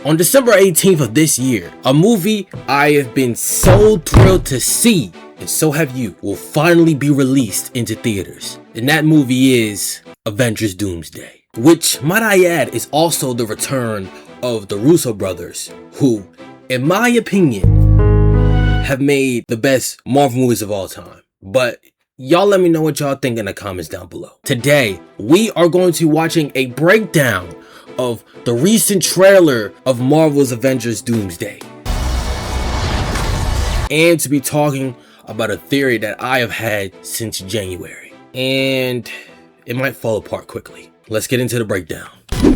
On December 18th of this year, a movie I have been so thrilled to see, and so have you, will finally be released into theaters. And that movie is Avengers Doomsday. Which, might I add, is also the return of the Russo brothers, who, in my opinion, have made the best Marvel movies of all time. But y'all let me know what y'all think in the comments down below. Today, we are going to be watching a breakdown of the recent trailer of Marvel's Avengers Doomsday. And to be talking about a theory that I have had since January. And it might fall apart quickly. Let's get into the breakdown.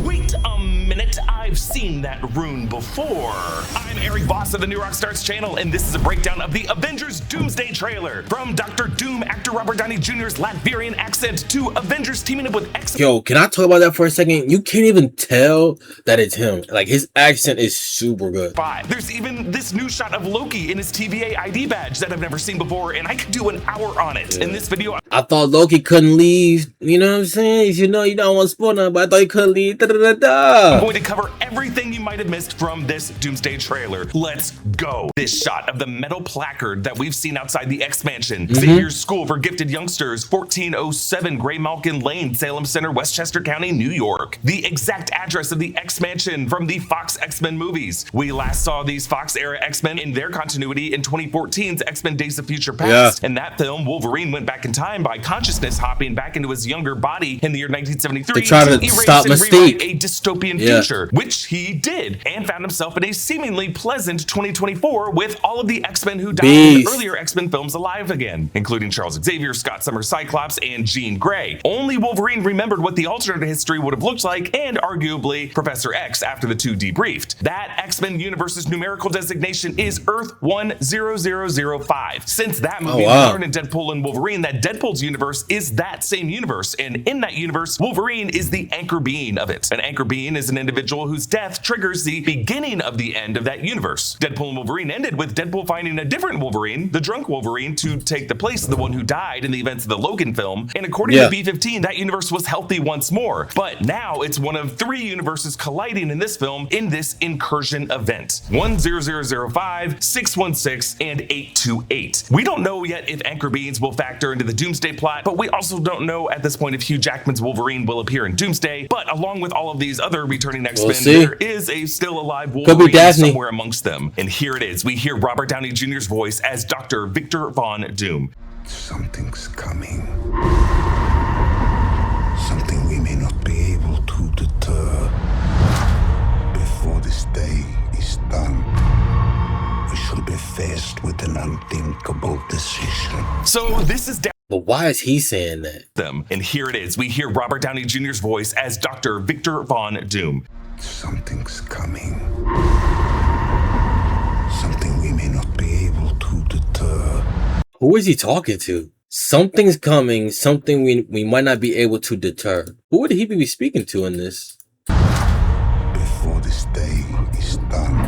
Wait a minute, I've seen that rune before. I'm Eric Voss of the New Rockstars channel, and this is a breakdown of the Avengers Doomsday trailer. From Dr. Doom actor Robert Downey Jr.'s Latverian accent to Avengers teaming up with X. Yo, can I talk about that for a second? You can't even tell that it's him. Like, his accent is super good. There's even this new shot of Loki in his TVA ID badge that I've never seen before, and I could do an hour on it. In this video, I thought Loki couldn't leave. You know what I'm saying? You know, you don't want to spoil nothing, but I thought he couldn't leave. I'm going to cover everything you might have missed from this Doomsday trailer. Let's go. This shot of the metal placard that we've seen outside the X-Mansion, Xavier's School for Gifted Youngsters, 1407 Gray Malkin Lane, Salem Center, Westchester County, New York. The exact address of the X-Mansion from the Fox X-Men movies. We last saw these Fox-era X-Men in their continuity in 2014's X-Men Days of Future Past. In that film, Wolverine went back in time by consciousness hopping back into his younger body in the year 1973 to try to stop Mystique. A dystopian future, which he did, and found himself in a seemingly pleasant 2024 with all of the X-Men who died in the earlier X-Men films alive again, including Charles Xavier, Scott Summers Cyclops, and Jean Grey. Only Wolverine remembered what the alternate history would have looked like, and arguably Professor X after the two debriefed. That X-Men universe's numerical designation is Earth 10005. Since that movie learned in Deadpool and Wolverine that Deadpool's universe is that same universe, and in that universe, Wolverine is the anchor being of it. An anchor being is an individual whose death triggers the beginning of the end of that universe. Deadpool and Wolverine ended with Deadpool finding a different Wolverine, the drunk Wolverine, to take the place of the one who died in the events of the Logan film. And according to B15, that universe was healthy once more. But now it's one of three universes colliding in this film in this Incursion event. 10005, 616, and 828. We don't know yet if anchor beings will factor into the Doomsday plot, but we also don't know at this point if Hugh Jackman's Wolverine will appear in Doomsday. But along with all of these other returning X-Men, there is a still alive Wolverine somewhere amongst them. And here it is. We hear Robert Downey Jr.'s voice as Dr. Victor Von Doom. Something's coming. Something we may not be able to deter. Before this day is done, we shall be faced with an unthinkable decision. So this is But why is he saying that? And here it is. We hear Robert Downey Jr.'s voice as Dr. Victor Von Doom. Something's coming. Something we may not be able to deter. Who is he talking to? Something's coming, something we might not be able to deter. Who would he be speaking to in this? Before this day is done,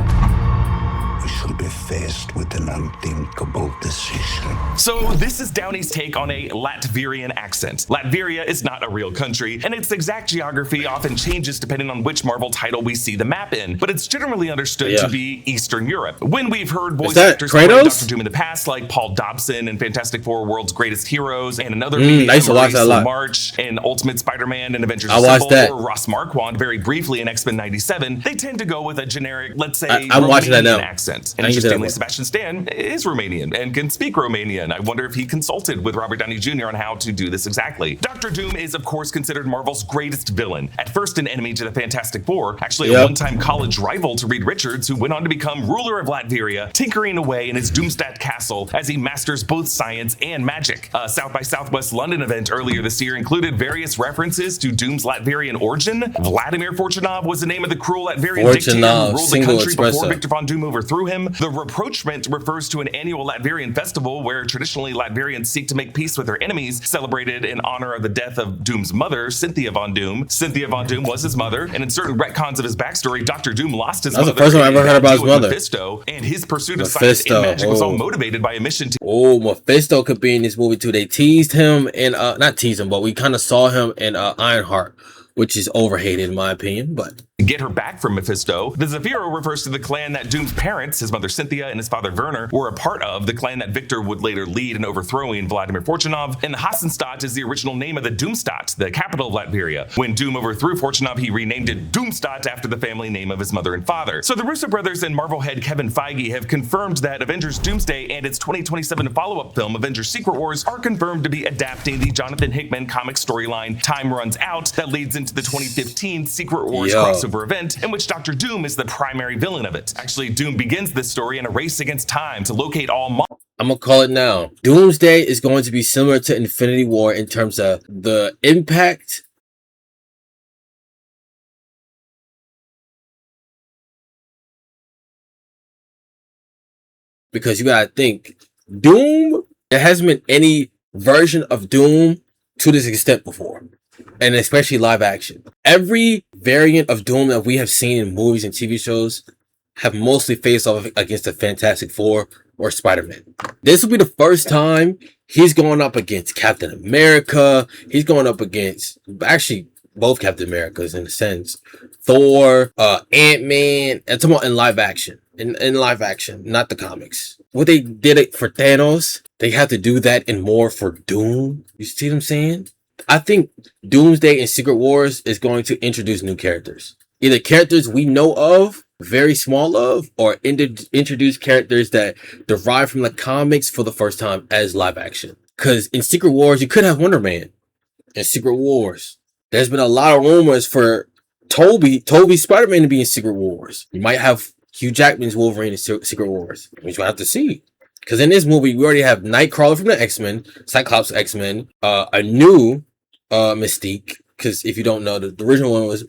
we shall be faced with an unthinkable decision. So this is Downey's take on a Latverian accent. Latveria is not a real country, and its exact geography often changes depending on which Marvel title we see the map in, but it's generally understood to be Eastern Europe. When we've heard voice actors play Dr. Doom in the past, like Paul Dobson in Fantastic Four: World's Greatest Heroes, and another I used to watch that a lot. March and Ultimate Spider-Man and Avengers Tower, or Ross Marquand very briefly in X-Men 97, they tend to go with a generic, let's say, I'm watching that now. accent. And interestingly, Sebastian Stan is Romanian and can speak Romanian. I wonder if he consulted with Robert Downey Jr. on how to do this exactly. Dr. Doom is, of course, considered Marvel's greatest villain. At first an enemy to the Fantastic Four, actually a one-time college rival to Reed Richards, who went on to become ruler of Latveria, tinkering away in his Doomsday castle as he masters both science and magic. A South by Southwest London event earlier this year included various references to Doom's Latverian origin. Vladimir Fortunov was the name of the cruel Latverian dictator who ruled the country before Victor Von Doom overthrew him. The rapprochement refers to an annual Latverian festival where traditionally Latverians seek to make peace with their enemies, celebrated in honor of the death of Doom's mother, Cynthia Von Doom. Cynthia Von Doom was his mother, and in certain retcons of his backstory, Dr. Doom lost his mother. That's the first time I ever heard about his mother. Mephisto, and his pursuit of science and magic was all motivated by a mission to... Mephisto could be in this movie too. They teased him in, not teased him, but we kind of saw him in Ironheart, which is overhated in my opinion, but get her back from Mephisto. The Zephyro refers to the clan that Doom's parents, his mother Cynthia and his father Werner, were a part of, the clan that Victor would later lead in overthrowing Vladimir Fortunov, and the Hassenstadt is the original name of the Doomstadt, the capital of Latveria. When Doom overthrew Fortunov, he renamed it Doomstadt after the family name of his mother and father. So the Russo brothers and Marvel head Kevin Feige have confirmed that Avengers Doomsday and its 2027 follow-up film Avengers Secret Wars are confirmed to be adapting the Jonathan Hickman comic storyline Time Runs Out that leads into the 2015 Secret Wars crossover event, in which Dr. Doom is the primary villain of it. Actually, Doom begins this story in a race against time to locate all I'm gonna call it now. Doomsday is going to be similar to Infinity War in terms of the impact because you gotta think Doom, there hasn't been any version of Doom to this extent before, and especially live action. Every variant of Doom that we have seen in movies and TV shows have mostly faced off against the Fantastic Four or Spider-Man. This will be the first time he's going up against Captain America. He's going up against actually both Captain Americas in a sense. Thor, Ant-Man, and talking about in live action. In live action, not the comics. What they did it for Thanos, they have to do that and more for Doom. You see what I'm saying? I think Doomsday and Secret Wars is going to introduce new characters. Either characters we know of, very small of, or introduce characters that derive from the comics for the first time as live action. Because in Secret Wars, you could have Wonder Man in Secret Wars. There's been a lot of rumors for Toby's Spider-Man to be in Secret Wars. You might have Hugh Jackman's Wolverine in Secret Wars, which we'll have to see. Because in this movie, we already have Nightcrawler from the X-Men, Cyclops X-Men, a new Mystique. Because if you don't know, the original one was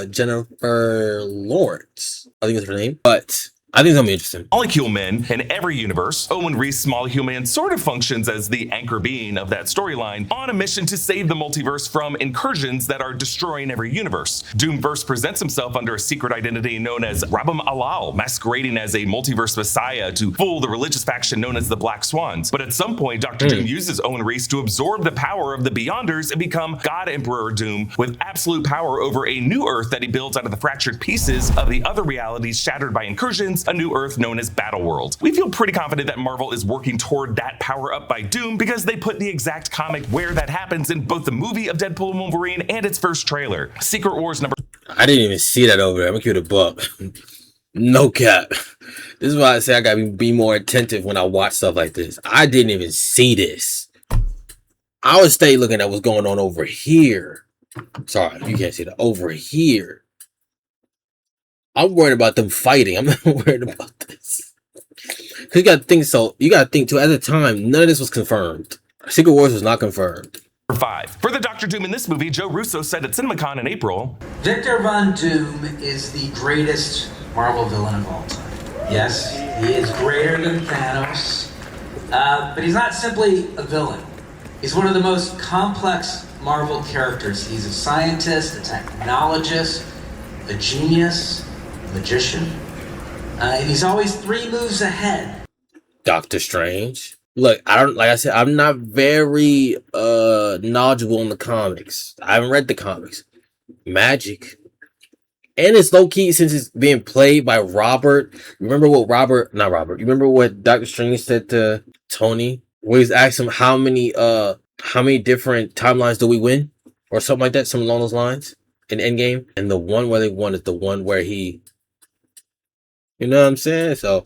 Jennifer Lawrence, I think is her name. But I think it's gonna be interesting. Molecule Men in every universe. Owen Reese Molecule Man sort of functions as the anchor being of that storyline on a mission to save the multiverse from incursions that are destroying every universe. Doomverse presents himself under a secret identity known as Rabam Alal, masquerading as a multiverse messiah to fool the religious faction known as the Black Swans. But at some point, Dr. Doom uses Owen Reese to absorb the power of the Beyonders and become God Emperor Doom with absolute power over a new Earth that he builds out of the fractured pieces of the other realities shattered by incursions, a new Earth known as Battleworld. We feel pretty confident that Marvel is working toward that power up by Doom because they put the exact comic where that happens in both the movie of Deadpool and Wolverine and its first trailer. Secret Wars number... I didn't even see that over there. I'm gonna give it a buck. No cap. This is why I say I gotta be more attentive when I watch stuff like this. I didn't even see this. I would stay looking at what's going on over here. Sorry, you can't see that. Over here. I'm worried about them fighting. I'm not worried about this. Cause you gotta think too, at the time, none of this was confirmed. Secret Wars was not confirmed. 5. For the Dr. Doom in this movie, Joe Russo said at CinemaCon in April, Victor Von Doom is the greatest Marvel villain of all time. Yes, he is greater than Thanos, but he's not simply a villain. He's one of the most complex Marvel characters. He's a scientist, a technologist, a genius, a magician, and he's always 3 moves ahead. Doctor Strange. Look, like I said, I'm not very knowledgeable in the comics. I haven't read the comics. Magic. And it's low-key since it's being played by Robert. Remember what Doctor Strange said to Tony? Where he's asked him how many different timelines do we win? Or something like that, something along those lines in Endgame. And the one where they won is the one where he, you know what I'm saying? So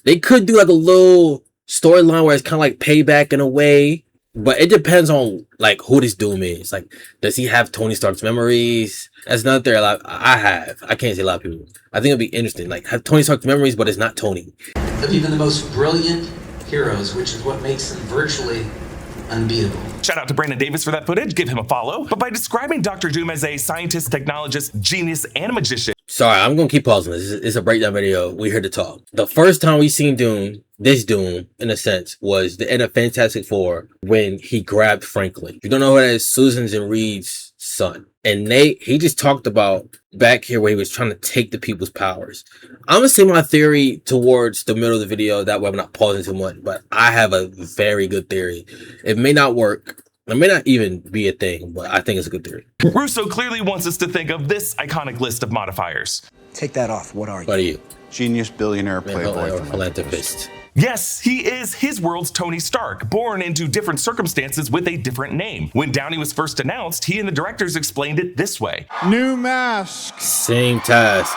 they could do like a little storyline where it's kind of like payback in a way, but it depends on like who this Doom is. Like, does he have Tony Stark's memories? That's not there. Like, I can't say a lot of people. I think it'll be interesting. Like, have Tony Stark's memories, but it's not Tony. Of even the most brilliant heroes, which is what makes them virtually unbeatable. Shout out to Brandon Davis for that footage. Give him a follow. But by describing Dr. Doom as a scientist, technologist, genius, and a magician. Sorry, I'm going to keep pausing this. It's a breakdown video. We're here to talk. The first time we seen Doom, this Doom, in a sense, was the end of Fantastic Four when he grabbed Franklin. You don't know who that is? Susan's and Reed's son. And he just talked about back here where he was trying to take the people's powers. I'm going to say my theory towards the middle of the video. That way I'm not pausing too much. But I have a very good theory. It may not work. It may not even be a thing, but I think it's a good theory. Russo clearly wants us to think of this iconic list of modifiers. Take that off. What are you? What are you? Genius, billionaire, playboy, Philanthropist. Yes, he is his world's Tony Stark, born into different circumstances with a different name. When Downey was first announced, he and the directors explained it this way. New mask. Same task.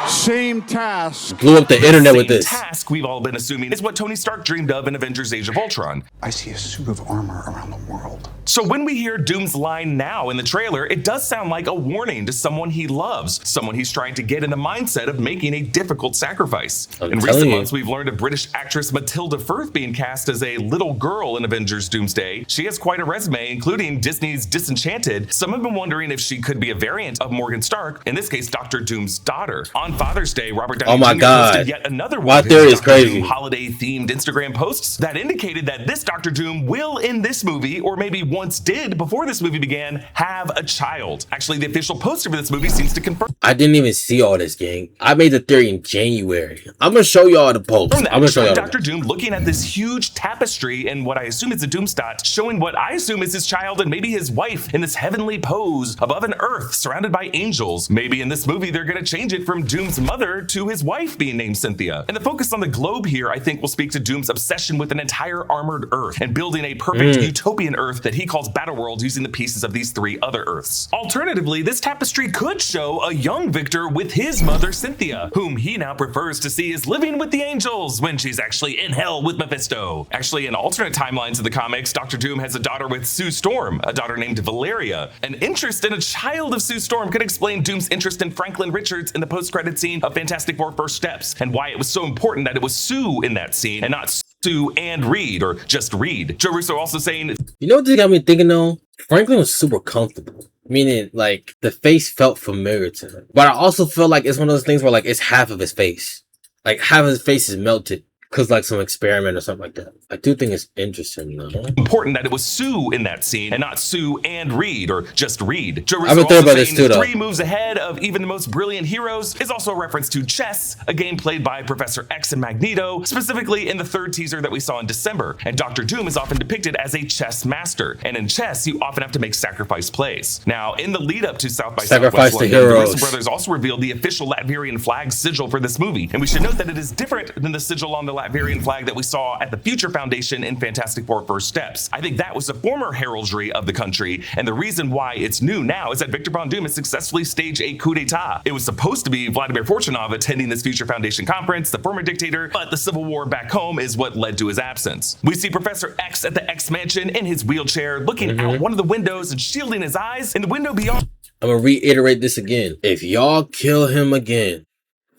Same task. Blew up the internet with this. Task we've all been assuming is what Tony Stark dreamed of in Avengers Age of Ultron. I see a suit of armor around the world. So when we hear Doom's line now in the trailer, it does sound like a warning to someone he loves, someone he's trying to get in the mindset of making a difficult sacrifice. In recent months, we've learned of British actress Matilda Firth being cast as a little girl in Avengers Doomsday. She has quite a resume, including Disney's Disenchanted. Some have been wondering if she could be a variant of Morgan Stark, in this case, Dr. Doom's daughter. On Father's Day, Robert Downey Jr. posted yet another one of his Dr. Doom holiday-themed Instagram posts that indicated that this Dr. Doom will, in this movie, or maybe once did before this movie began, have a child. Actually, the official poster for this movie seems to confirm. I didn't even see all this, gang. I made the theory in January. I'm gonna show y'all the post. I'm gonna show y'all Dr. Doom looking at this huge tapestry and what I assume is a Doomstot, showing what I assume is his child and maybe his wife in this heavenly pose above an earth surrounded by angels. Maybe in this movie they're gonna change it from Doom's mother to his wife being named Cynthia. And the focus on the globe here, I think, will speak to Doom's obsession with an entire armored Earth and building a perfect utopian Earth that he calls Battleworld using the pieces of these 3 other Earths. Alternatively, this tapestry could show a young Victor with his mother Cynthia, whom he now prefers to see as living with the angels when she's actually in hell with Mephisto. Actually, in alternate timelines of the comics, Dr. Doom has a daughter with Sue Storm, a daughter named Valeria. An interest in a child of Sue Storm could explain Doom's interest in Franklin Richards in the post-credit scene of Fantastic Four First Steps, and why it was so important that it was Sue in that scene and not Sue and Reed, or just Reed. Joe Russo also saying, you know what this got me thinking though? Franklin was super comfortable. Meaning, like, the face felt familiar to him. But I also feel like it's one of those things where, like, it's half of his face. Like, half of his face is melted. Because, like, some experiment or something like that. I do think it's interesting, though. Important that it was Sue in that scene and not Sue and Reed, or just Reed. Joe Russo I've been thinking about this too, though. 3 moves ahead of even the most brilliant heroes is also a reference to chess, a game played by Professor X and Magneto, specifically in the 3rd teaser that we saw in December. And Dr. Doom is often depicted as a chess master. And in chess, you often have to make sacrifice plays. Now, in the lead up to South by Southwest London, the Russo brothers also revealed the official Latvian flag sigil for this movie. And we should note that it is different than the sigil on the Latvian flag that we saw at the Future Foundation in Fantastic Four First Steps. I think that was the former heraldry of the country, and the reason why it's new now is that Victor Von Doom has successfully staged a coup d'etat. It was supposed to be Vladimir Fortunov attending this Future Foundation conference, the former dictator, but the civil war back home is what led to his absence. We see Professor X at the X Mansion in his wheelchair, looking out one of the windows and shielding his eyes. In the window beyond, I'm gonna reiterate this again. If y'all kill him again,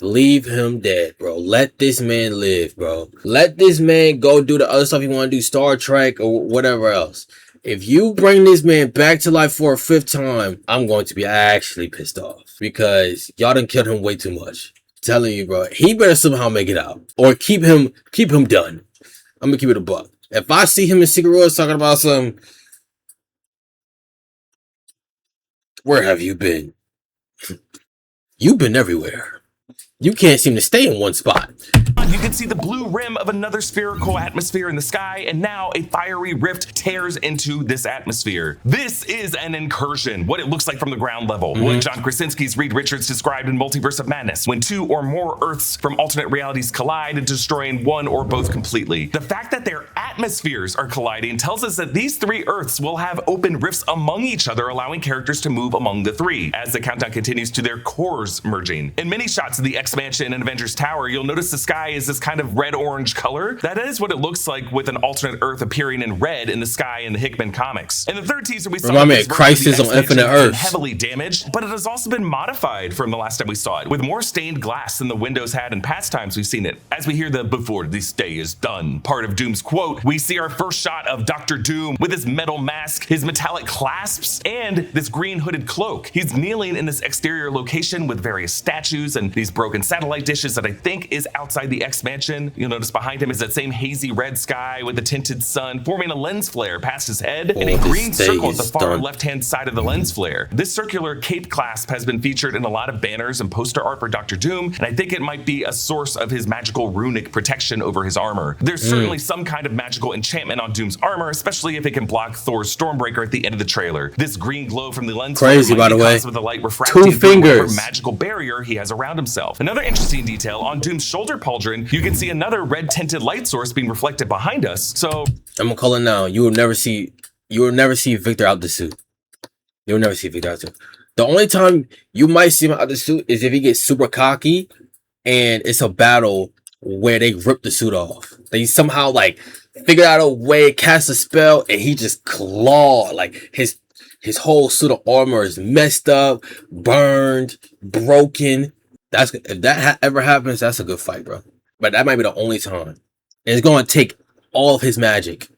leave him dead, bro. Let this man live, bro. Let this man go do the other stuff he want to do, Star Trek or whatever else. If you bring this man back to life for a 5th time, I'm going to be actually pissed off because y'all done killed him way too much. I'm telling you, bro, he better somehow make it out or keep him done. I'm gonna keep it a buck. If I see him in Secret Wars talking about some, where have you been? You've been everywhere. You can't seem to stay in one spot. You can see the blue rim of another spherical atmosphere in the sky, and now a fiery rift tears into this atmosphere. This is an incursion, what it looks like from the ground level. What John Krasinski's Reed Richards described in Multiverse of Madness, when 2 or more Earths from alternate realities collide and destroying one or both completely. The fact that their atmospheres are colliding tells us that these 3 Earths will have open rifts among each other, allowing characters to move among the 3, as the countdown continues to their cores merging. In many shots of the X-Mansion and Avengers Tower, you'll notice the sky is this kind of red-orange color. That is what it looks like with an alternate Earth appearing in red in the sky in the Hickman comics. In the 3rd teaser, we saw this Crisis on Infinite Earths, heavily damaged, but it has also been modified from the last time we saw it, with more stained glass than the windows had in past times we've seen it. As we hear the "before this day is done" part of Doom's quote, we see our first shot of Dr. Doom with his metal mask, his metallic clasps, and this green hooded cloak. He's kneeling in this exterior location with various statues and these broken satellite dishes that I think is outside the X-Mansion. You'll notice behind him is that same hazy red sky with the tinted sun forming a lens flare past his head and a green circle at the far left-hand side of the lens flare. This circular cape clasp has been featured in a lot of banners and poster art for Dr. Doom, and I think it might be a source of his magical runic protection over his armor. There's certainly some kind of magic magical enchantment on Doom's armor, especially if it can block Thor's Stormbreaker at the end of the trailer. This green glow from the lens crazy, by the way. with the light refracting 2 fingers. magical barrier he has around himself. Another interesting detail on Doom's shoulder pauldron, you can see another red tinted light source being reflected behind us. So I'm gonna call it now. You will never see Victor out the suit. You'll never see Victor out the suit. The only time you might see him out the suit is if he gets super cocky and it's a battle where they rip the suit off. They somehow like figure out a way, cast a spell, and he just claw. Like his whole suit of armor is messed up, burned, broken. If that ever happens, that's a good fight, bro. But that might be the only time. And it's going to take all of his magic.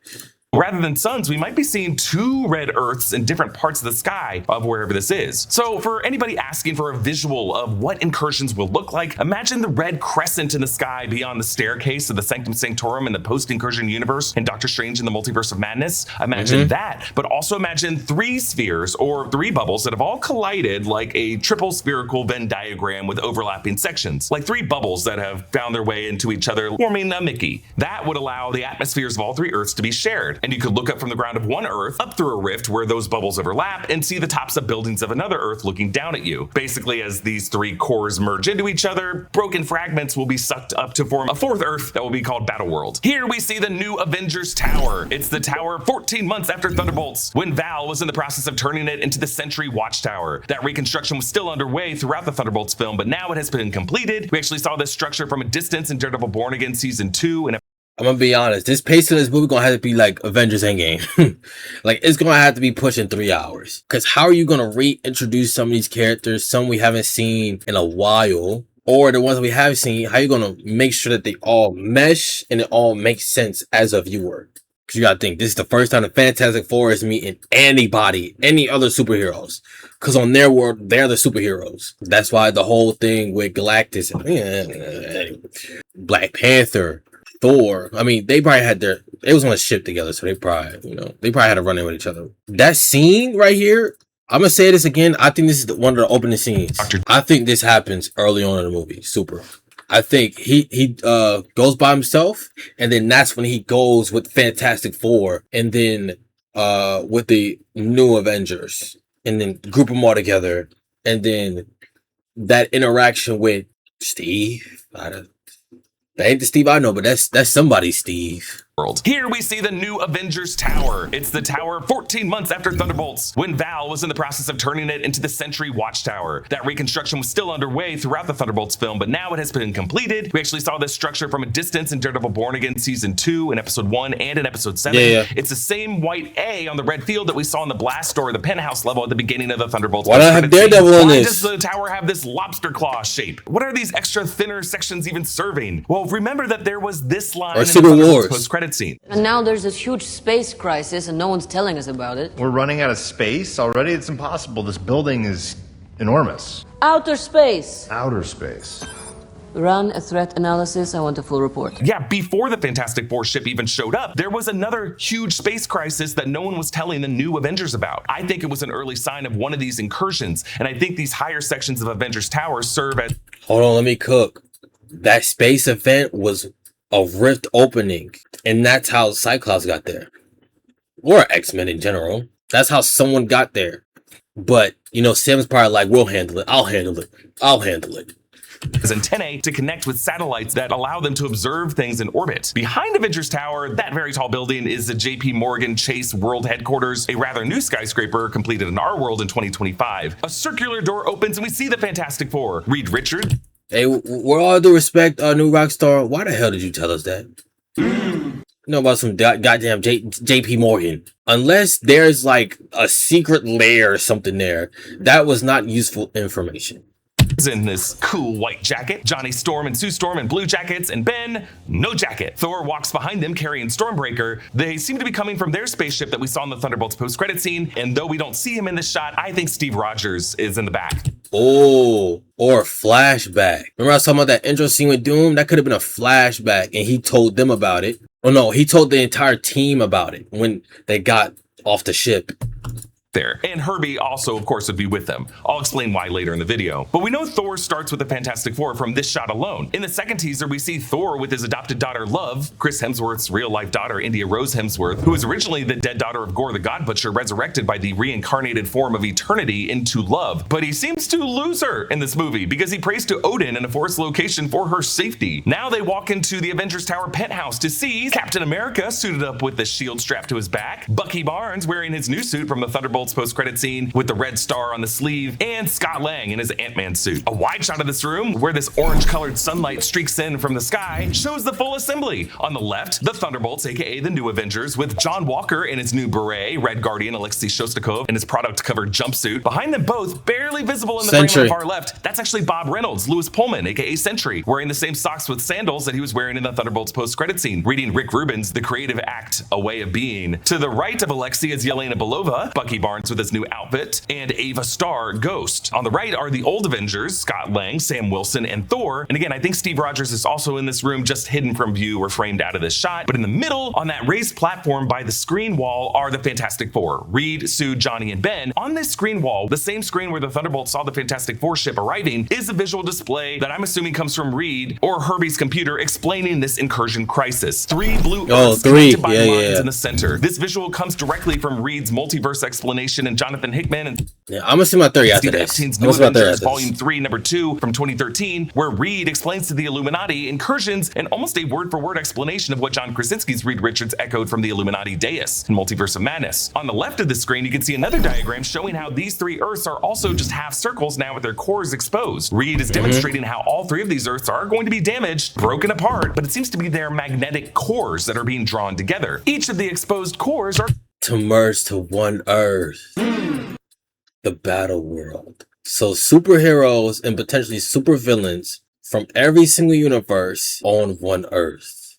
rather than suns, we might be seeing 2 red Earths in different parts of the sky of wherever this is. So for anybody asking for a visual of what incursions will look like, imagine the red crescent in the sky beyond the staircase of the Sanctum Sanctorum in the post-incursion universe and Doctor Strange in the Multiverse of Madness. Imagine that, but also imagine 3 spheres or 3 bubbles that have all collided like a triple spherical Venn diagram with overlapping sections, like 3 bubbles that have found their way into each other, forming a Mickey. That would allow the atmospheres of all 3 Earths to be shared. And you could look up from the ground of one Earth, up through a rift where those bubbles overlap, and see the tops of buildings of another Earth looking down at you. Basically, as these 3 cores merge into each other, broken fragments will be sucked up to form a 4th Earth that will be called Battleworld. Here we see the new Avengers Tower. It's the tower 14 months after Thunderbolts, when Val was in the process of turning it into the Sentry Watchtower. That reconstruction was still underway throughout the Thunderbolts film, but now it has been completed. We actually saw this structure from a distance in Daredevil Born Again Season 2, and I'm gonna be honest, this pace of this movie gonna have to be like Avengers Endgame. Like, it's gonna have to be pushing 3 hours. Because how are you gonna reintroduce some of these characters, some we haven't seen in a while, or the ones we have seen? How are you gonna make sure that they all mesh and it all makes sense as a viewer? Because you gotta think, this is the first time the Fantastic Four is meeting anybody, any other superheroes. Because on their world, they're the superheroes. That's why the whole thing with Galactus, Black Panther, Thor, I mean, they probably had they was on a ship together, so they probably had a run-in with each other. That scene right here, I'm gonna say this again, I think this is one of the opening scenes. I think this happens early on in the movie, super. I think he goes by himself, and then that's when he goes with Fantastic Four, and then with the new Avengers, and then group them all together, and then that interaction with Steve. That ain't the Steve I know, but that's somebody's Steve. Here we see the new Avengers Tower. It's the tower 14 months after Thunderbolts, when Val was in the process of turning it into the Sentry Watchtower. That reconstruction was still underway throughout the Thunderbolts film, but now it has been completed. We actually saw this structure from a distance in Daredevil Born Again Season 2, in Episode 1, and in Episode 7. Yeah. It's the same white A on the red field that we saw in the blast door, the penthouse level at the beginning of the Thunderbolts. Why not have Daredevil in this? Why does the tower have this lobster claw shape? What are these extra thinner sections even serving? Well, remember that there was this line in the Thunderbolts post-credit scene. And now there's this huge space crisis and no one's telling us about it. We're running out of space already? It's impossible. This building is enormous. Outer space. Outer space. Run a threat analysis. I want a full report. Yeah, before the Fantastic Four ship even showed up, there was another huge space crisis that no one was telling the new Avengers about. I think it was an early sign of one of these incursions, and I think these higher sections of Avengers Tower serve as— Hold on, let me cook. That space event was a rift opening, and that's how Cyclops got there, or X-Men in general. That's how someone got there. But Sam's probably like, we'll handle it. I'll handle it. As antennae to connect with satellites that allow them to observe things in orbit. Behind Avengers Tower, that very tall building, is the JP Morgan Chase World Headquarters, a rather new skyscraper completed in our world in 2025. A circular door opens and we see the Fantastic Four. Reed Richards. Hey, with all due respect, new rock star, why the hell did you tell us that? You know about some goddamn JP Morgan. Unless there's like a secret layer or something there, that was not useful information. In this cool white jacket, Johnny Storm and Sue Storm in blue jackets, and Ben, no jacket. Thor walks behind them carrying Stormbreaker. They seem to be coming from their spaceship that we saw in the Thunderbolts post-credit scene, and though we don't see him in this shot, I think Steve Rogers is in the back. Oh, or a flashback. Remember I was talking about that intro scene with Doom? That could have been a flashback, and he told them about it. Oh no, he told the entire team about it when they got off the ship. there. And Herbie also, of course, would be with them. I'll explain why later in the video. But we know Thor starts with the Fantastic Four from this shot alone. In the second teaser, we see Thor with his adopted daughter, Love, Chris Hemsworth's real-life daughter, India Rose Hemsworth, who was originally the dead daughter of Gore the God Butcher, resurrected by the reincarnated form of Eternity into Love. But he seems to lose her in this movie because he prays to Odin in a forest location for her safety. Now they walk into the Avengers Tower penthouse to see Captain America suited up with the shield strapped to his back, Bucky Barnes wearing his new suit from the Thunderbolts post-credit scene with the red star on the sleeve, and Scott Lang in his Ant-Man suit. A wide shot of this room where this orange-colored sunlight streaks in from the sky shows the full assembly. On the left, the Thunderbolts, aka the New Avengers, with John Walker in his new beret, Red Guardian Alexei Shostakov in his product-covered jumpsuit. Behind them both, barely visible in the frame on the far left, that's actually Bob Reynolds, Louis Pullman, aka Sentry, wearing the same socks with sandals that he was wearing in the Thunderbolts post-credit scene, reading Rick Rubin's The Creative Act, A Way of Being. To the right of Alexei is Yelena Belova, Bucky Barnes with his new outfit, and Ava Starr, Ghost. On the right are the old Avengers, Scott Lang, Sam Wilson, and Thor. And again, I think Steve Rogers is also in this room, just hidden from view or framed out of this shot. But in the middle, on that raised platform by the screen wall, are the Fantastic Four, Reed, Sue, Johnny, and Ben. On this screen wall, the same screen where the Thunderbolts saw the Fantastic Four ship arriving, is a visual display that I'm assuming comes from Reed or Herbie's computer explaining this Incursion crisis. Three blue Earths connected by lines in the center. This visual comes directly from Reed's multiverse explanation and Jonathan Hickman and I'm gonna see my theory after this. New Avengers Volume 3, Number 2 from 2013, where Reed explains to the Illuminati incursions and almost a word-for-word explanation of what John Krasinski's Reed Richards echoed from the Illuminati Deus in Multiverse of Madness. On the left of the screen, you can see another diagram showing how these three Earths are also just half circles now with their cores exposed. Reed is demonstrating how all three of these Earths are going to be damaged, broken apart, but it seems to be their magnetic cores that are being drawn together. Each of the exposed cores are to merge to one Earth. The battle world. So superheroes and potentially supervillains from every single universe on one Earth.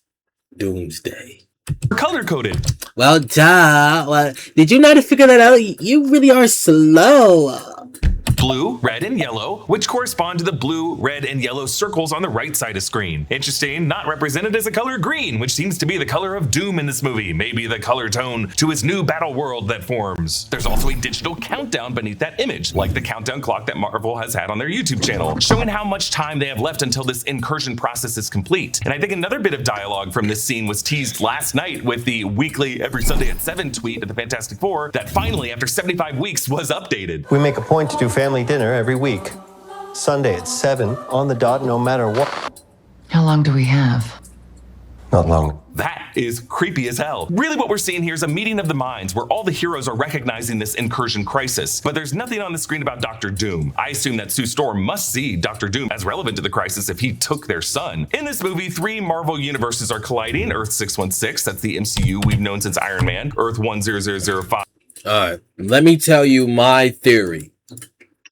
Doomsday. color-coded. Well, duh. Well, did you not figure that out? You really are slow. Blue, red, and yellow, which correspond to the blue, red, and yellow circles on the right side of screen. Interesting, not represented as a color green, which seems to be the color of Doom in this movie, maybe the color tone to his new battle world that forms. There's also a digital countdown beneath that image, like the countdown clock that Marvel has had on their YouTube channel, showing how much time they have left until this incursion process is complete. And I think another bit of dialogue from this scene was teased last night with the weekly every Sunday at 7 tweet at the Fantastic Four that finally, after 75 weeks, was updated. We make a point to do family dinner every week. Sunday at 7 on the dot, no matter what. How long do we have? Not long. That is creepy as hell. Really what we're seeing here is a meeting of the minds where all the heroes are recognizing this incursion crisis, but there's nothing on the screen about Dr. Doom. I assume that Sue Storm must see Dr. Doom as relevant to the crisis if he took their son. In this movie, 3 Marvel universes are colliding. Earth 616, that's the MCU we've known since Iron Man. Earth 10005. Alright, let me tell you my theory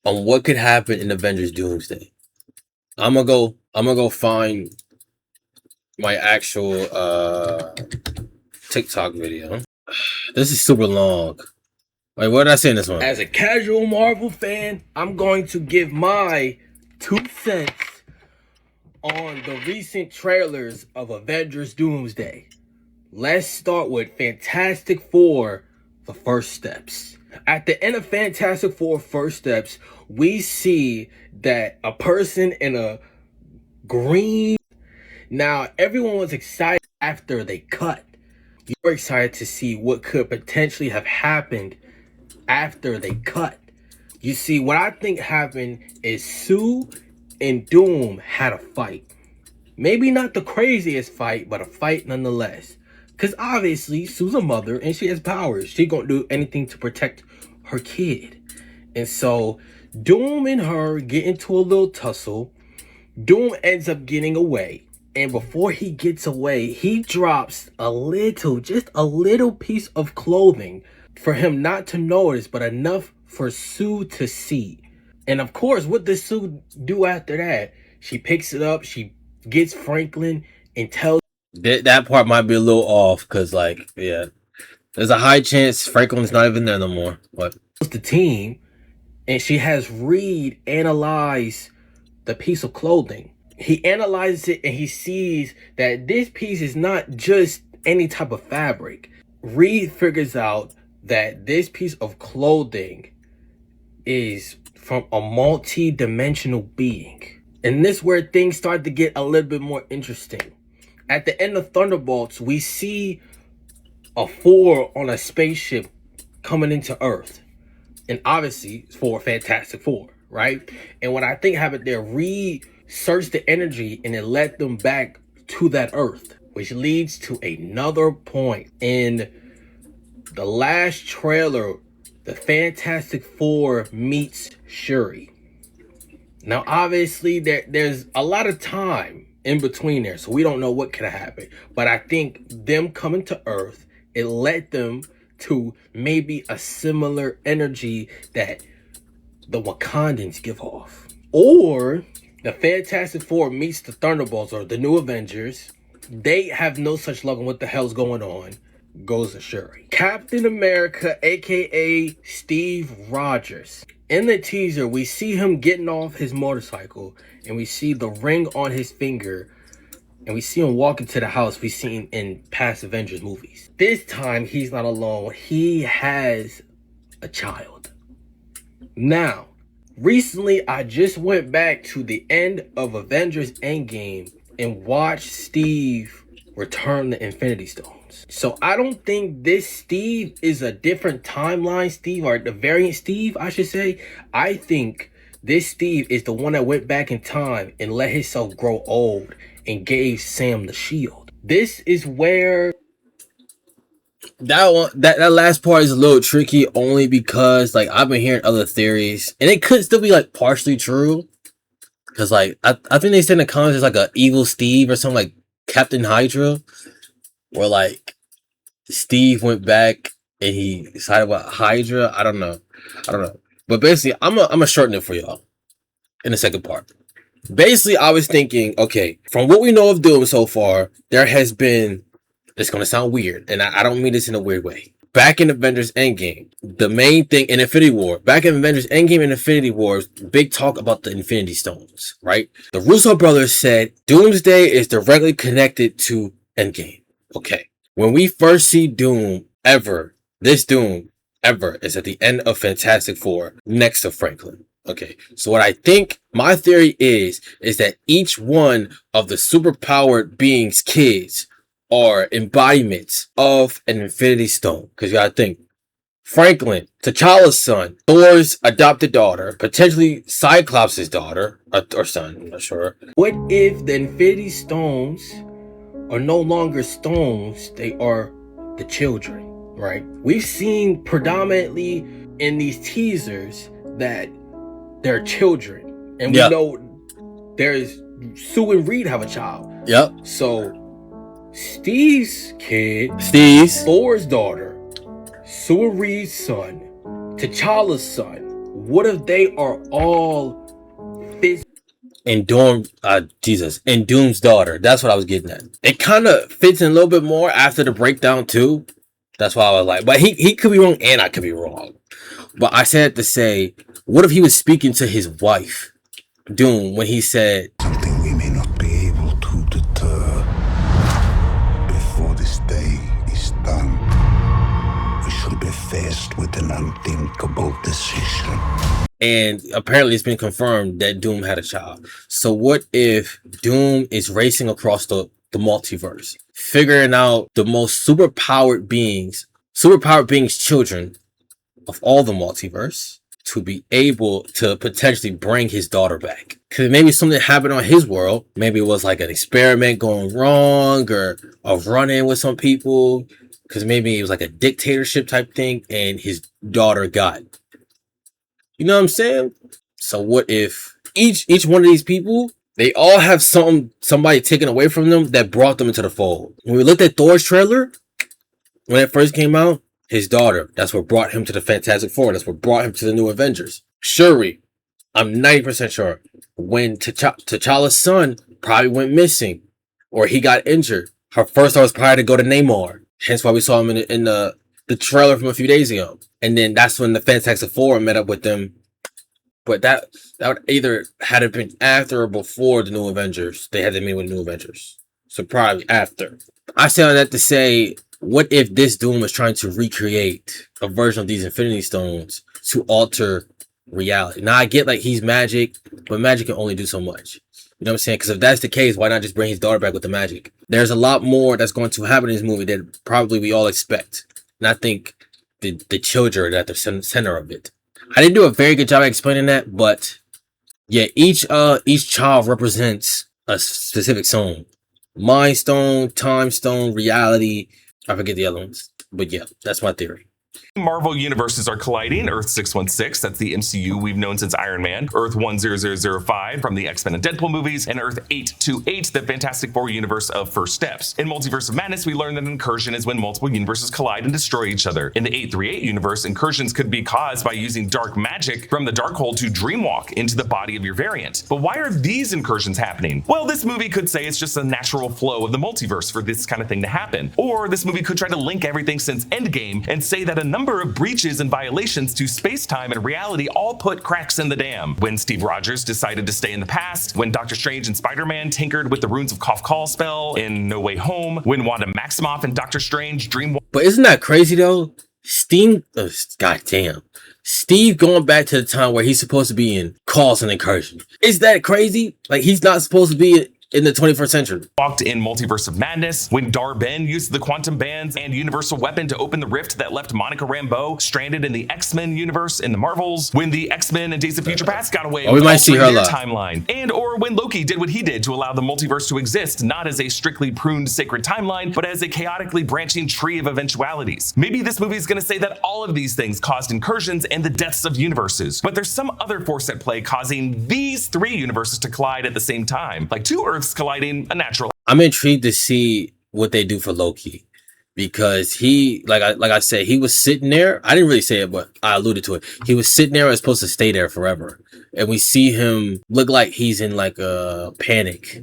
on what could happen in Avengers Doomsday. I'm gonna go find my actual TikTok video. This is super long. Wait, what did I say in this one? As a casual Marvel fan, I'm going to give my 2 cents on the recent trailers of Avengers Doomsday. Let's start with Fantastic Four, The First Steps. At the end of Fantastic Four First Steps, we see that a person in a green... Now, everyone was excited after they cut. You were excited to see what could potentially have happened after they cut. You see, what I think happened is Sue and Doom had a fight. Maybe not the craziest fight, but a fight nonetheless. Because obviously, Sue's a mother and she has powers. She gonna do anything to protect her kid. And so, Doom and her get into a little tussle. Doom ends up getting away. And before he gets away, he drops just a little piece of clothing for him not to notice, but enough for Sue to see. And of course, what does Sue do after that? She picks it up, she gets Franklin and tells... That part might be a little off, because yeah. There's a high chance Franklin's not even there no more. But the team, and she has Reed analyze the piece of clothing. He analyzes it and he sees that this piece is not just any type of fabric. Reed figures out that this piece of clothing is from a multi-dimensional being. And this is where things start to get a little bit more interesting. At the end of Thunderbolts, we see a Thor on a spaceship coming into Earth. And obviously, it's for Fantastic Four, right? And what I think happened there, researched the energy and it led them back to that Earth, which leads to another point. In the last trailer, the Fantastic Four meets Shuri. Now, obviously, there's a lot of time in between there, so we don't know what could have happened. But I think them coming to Earth, it led them to maybe a similar energy that the Wakandans give off. Or the Fantastic Four meets the Thunderbolts or the New Avengers. They have no such luck on what the hell's going on. Goes to Shuri. Captain America, aka Steve Rogers. In the teaser, we see him getting off his motorcycle and we see the ring on his finger and we see him walk into the house we've seen in past Avengers movies. This time, he's not alone. He has a child. Now, recently, I just went back to the end of Avengers Endgame and watched Steve return the Infinity Stones. So I don't think this Steve is a different timeline Steve, or the variant Steve, I should say. I think this Steve is the one that went back in time and let himself grow old and gave Sam the shield. This is where that last part is a little tricky, only because like I've been hearing other theories and it could still be like partially true, because like I think they said in the comments there's like a evil Steve or something, like Captain Hydra, where like Steve went back and he decided about Hydra. I don't know, but basically I'm a shorten it for y'all in the second part. Basically, I was thinking, okay, from what we know of Doom so far, there has been, it's going to sound weird, and I don't mean this in a weird way. Back in Avengers Endgame, the main thing in Infinity War, back in Avengers Endgame and Infinity War, big talk about the Infinity Stones, right? The Russo brothers said Doomsday is directly connected to Endgame. Okay. When we first see Doom ever, this Doom ever is at the end of Fantastic Four next to Franklin. Okay, so what I think, my theory is that each one of the superpowered beings' kids are embodiments of an Infinity Stone. Because you gotta think, Franklin, T'Challa's son, Thor's adopted daughter, potentially Cyclops' daughter, or son, I'm not sure. What if the Infinity Stones are no longer stones, they are the children, right? We've seen predominantly in these teasers that they're children, and we know there's Sue and Reed have a child. Yep. So Steve's kid, Thor's daughter, Sue and Reed's son, T'Challa's son. What if they are all in Doom's daughter? That's what I was getting at. It kind of fits in a little bit more after the breakdown too. That's why I was like, but he could be wrong and I could be wrong. But I said to say, what if he was speaking to his wife, Doom, when he said something we may not be able to deter. Before this day is done, we shall be faced with an unthinkable decision. And apparently it's been confirmed that Doom had a child. So what if Doom is racing across the multiverse, figuring out the most superpowered beings children of all the multiverse, to be able to potentially bring his daughter back? Because maybe something happened on his world. Maybe it was like an experiment going wrong, or a run-in with some people. Because maybe it was like a dictatorship type thing, and his daughter got, you know what I'm saying? So what if each one of these people, they all have somebody taken away from them that brought them into the fold? When we looked at Thor's trailer, when it first came out, his daughter, that's what brought him to the Fantastic Four. That's what brought him to the New Avengers. Shuri, I'm 90% sure. When T'Challa's son probably went missing, or he got injured, her first thought was probably to go to Namor. Hence why we saw him in the trailer from a few days ago. And then that's when the Fantastic Four met up with them. But that would either had it been after or before the New Avengers. They had to meet with the New Avengers. So probably after. I say all that to say, what if this Doom is trying to recreate a version of these Infinity Stones to alter reality? Now, I get like he's magic, but magic can only do so much. You know what I'm saying? Because if that's the case, why not just bring his daughter back with the magic? There's a lot more that's going to happen in this movie that probably we all expect. And I think the children are at the center of it. I didn't do a very good job explaining that, but yeah, each child represents a specific stone. Mind Stone, Time Stone, Reality. I forget the other ones. But yeah, that's my theory. Marvel universes are colliding. Earth 616, that's the MCU we've known since Iron Man. Earth 10005 from the X-Men and Deadpool movies. And Earth 828, the Fantastic Four universe of First Steps. In Multiverse of Madness, we learned that Incursion is when multiple universes collide and destroy each other. In the 838 universe, incursions could be caused by using dark magic from the Darkhold to dreamwalk into the body of your variant. But why are these incursions happening? Well, this movie could say it's just a natural flow of the multiverse for this kind of thing to happen. Or this movie could try to link everything since Endgame and say that a number of breaches and violations to space-time and reality all put cracks in the dam. When Steve Rogers decided to stay in the past, when Doctor Strange and Spider-Man tinkered with the runes of Call spell in No Way Home, when Wanda Maximoff and Doctor Strange dream. But isn't that crazy though? Steve going back to the time where he's supposed to be in calls and Incursion. Is that crazy? Like he's not supposed to be in the 21st century. Walked in Multiverse of Madness, when Dar-Ben used the quantum bands and universal weapon to open the rift that left Monica Rambeau stranded in the X-Men universe in the Marvels, when the X-Men and Days of Future Past got away with altering their timeline, and or when Loki did what he did to allow the multiverse to exist not as a strictly pruned sacred timeline, but as a chaotically branching tree of eventualities. Maybe this movie is going to say that all of these things caused incursions and the deaths of universes, but there's some other force at play causing these three universes to collide at the same time, like two Earths colliding, a natural. I'm intrigued to see what they do for Loki, because he, like I said, he was sitting there. I didn't really say it, but I alluded to it. He was sitting there, as supposed to stay there forever, and we see him look like he's in like a panic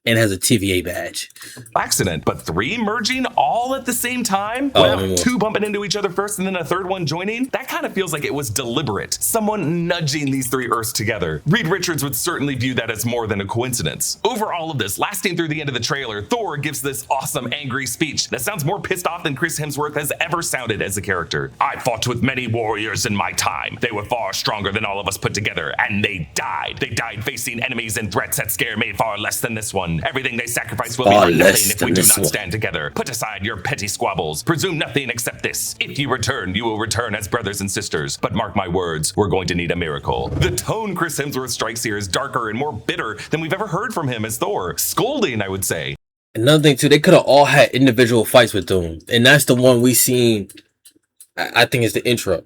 and has a TVA badge. Accident, but three merging all at the same time? Two bumping into each other first and then a third one joining? That kind of feels like it was deliberate. Someone nudging these three Earths together. Reed Richards would certainly view that as more than a coincidence. Over all of this, lasting through the end of the trailer, Thor gives this awesome angry speech that sounds more pissed off than Chris Hemsworth has ever sounded as a character. I fought with many warriors in my time. They were far stronger than all of us put together, and they died. They died facing enemies and threats that scare me far less than this one. Everything they sacrifice will be for nothing if we do not stand together. Put aside your petty squabbles. Presume nothing except this. If you return, you will return as brothers and sisters. But mark my words, we're going to need a miracle. The tone Chris Hemsworth strikes here is darker and more bitter than we've ever heard from him as Thor. Scolding, I would say. Another thing too, they could have all had individual fights with Doom, and that's the one we seen. I think it's the intro.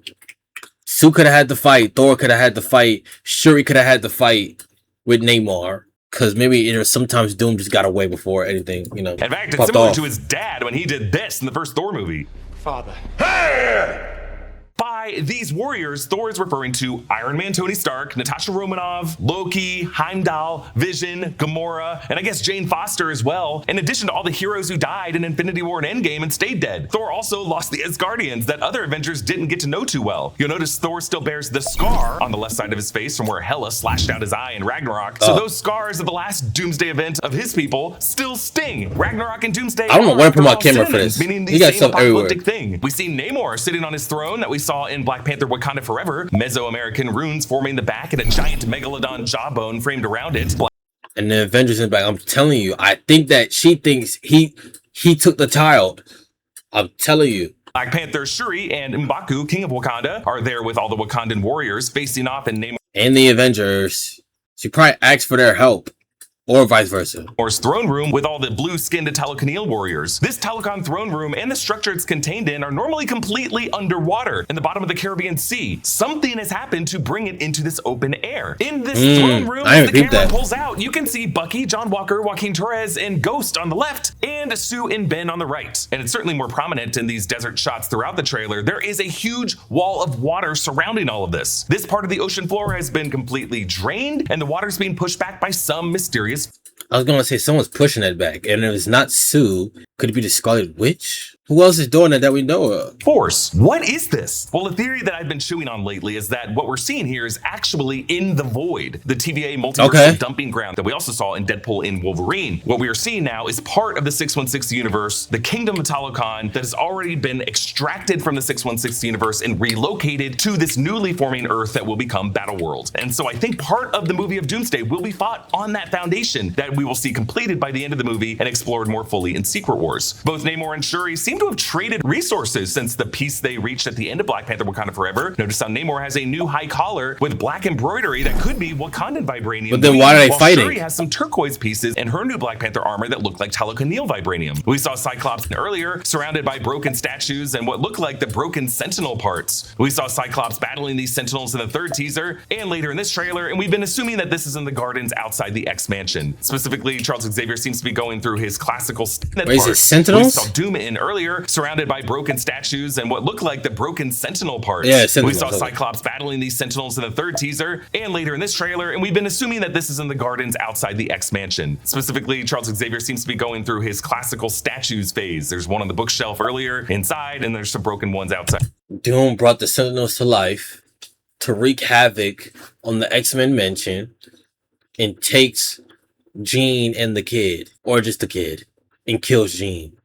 Sue could have had the fight. Thor could have had the fight. Shuri could have had the fight with Namor. Because maybe sometimes Doom just got away before anything, you know. In fact, it's similar to his dad when he did this in the first Thor movie. Father. Hey! By these warriors, Thor is referring to Iron Man Tony Stark, Natasha Romanoff, Loki, Heimdall, Vision, Gamora, and I guess Jane Foster as well, in addition to all the heroes who died in Infinity War and Endgame and stayed dead. Thor also lost the Asgardians that other Avengers didn't get to know too well. You'll notice Thor still bears the scar on the left side of his face from where Hela slashed out his eye in Ragnarok. So those scars of the last Doomsday event of his people still sting. Ragnarok and Doomsday I don't know where to put my camera for this. Meaning the same apocalyptic thing. We see Namor sitting on his throne that we saw in Black Panther Wakanda Forever, Mesoamerican runes forming the back and a giant megalodon jawbone framed around it. And the Avengers in the back. I'm telling you, I think that she thinks he took the child. I'm telling you. Black Panther Shuri and M'Baku, King of Wakanda, are there with all the Wakandan warriors facing off in Namor. And the Avengers. She probably asked for their help. Or vice versa. Namor's throne room with all the blue-skinned Talokan warriors. This Talokan throne room and the structure it's contained in are normally completely underwater in the bottom of the Caribbean Sea. Something has happened to bring it into this open air. In this throne room, as the camera pulls out, you can see Bucky, John Walker, Joaquin Torres, and Ghost on the left, and Sue and Ben on the right. And it's certainly more prominent in these desert shots throughout the trailer. There is a huge wall of water surrounding all of this. This part of the ocean floor has been completely drained, and the water's being pushed back by some mysterious. I was gonna say someone's pushing it back, and if it's not Sue, Could it be the Scarlet Witch? Who else is doing that we know of? Force. What is this? Well, the theory that I've been chewing on lately is that what we're seeing here is actually in the Void, the TVA multiversal dumping ground that we also saw in Deadpool and Wolverine. What we are seeing now is part of the 616 universe, the kingdom of Talokan, that has already been extracted from the 616 universe and relocated to this newly forming Earth that will become Battleworld. And so I think part of the movie of Doomsday will be fought on that foundation that we will see completed by the end of the movie and explored more fully in Secret Wars. Both Namor and Shuri seem to have traded resources since the peace they reached at the end of Black Panther Wakanda Forever. Notice how Namor has a new high collar with black embroidery that could be Wakandan vibranium. But then why are they fighting? Shuri has some turquoise pieces in her new Black Panther armor that look like Talokan vibranium. We saw Cyclops earlier surrounded by broken statues and what looked like the broken Sentinel parts. We saw Cyclops battling these Sentinels in the third teaser and later in this trailer, and we've been assuming that this is in the gardens outside the X-Mansion. Specifically, Charles Xavier seems to be going through his classical is it Sentinels? We saw Doom in earlier, surrounded by broken statues and what looked like the broken Sentinel parts. Yeah, we saw Cyclops battling these Sentinels in the third teaser and later in this trailer, and we've been assuming that this is in the gardens outside the X-Mansion. Specifically, Charles Xavier seems to be going through his classical statues phase. There's one on the bookshelf earlier inside, and there's some broken ones outside. Doom brought the Sentinels to life to wreak havoc on the X-Men mansion and takes Jean and the kid, or just the kid, and kills Jean.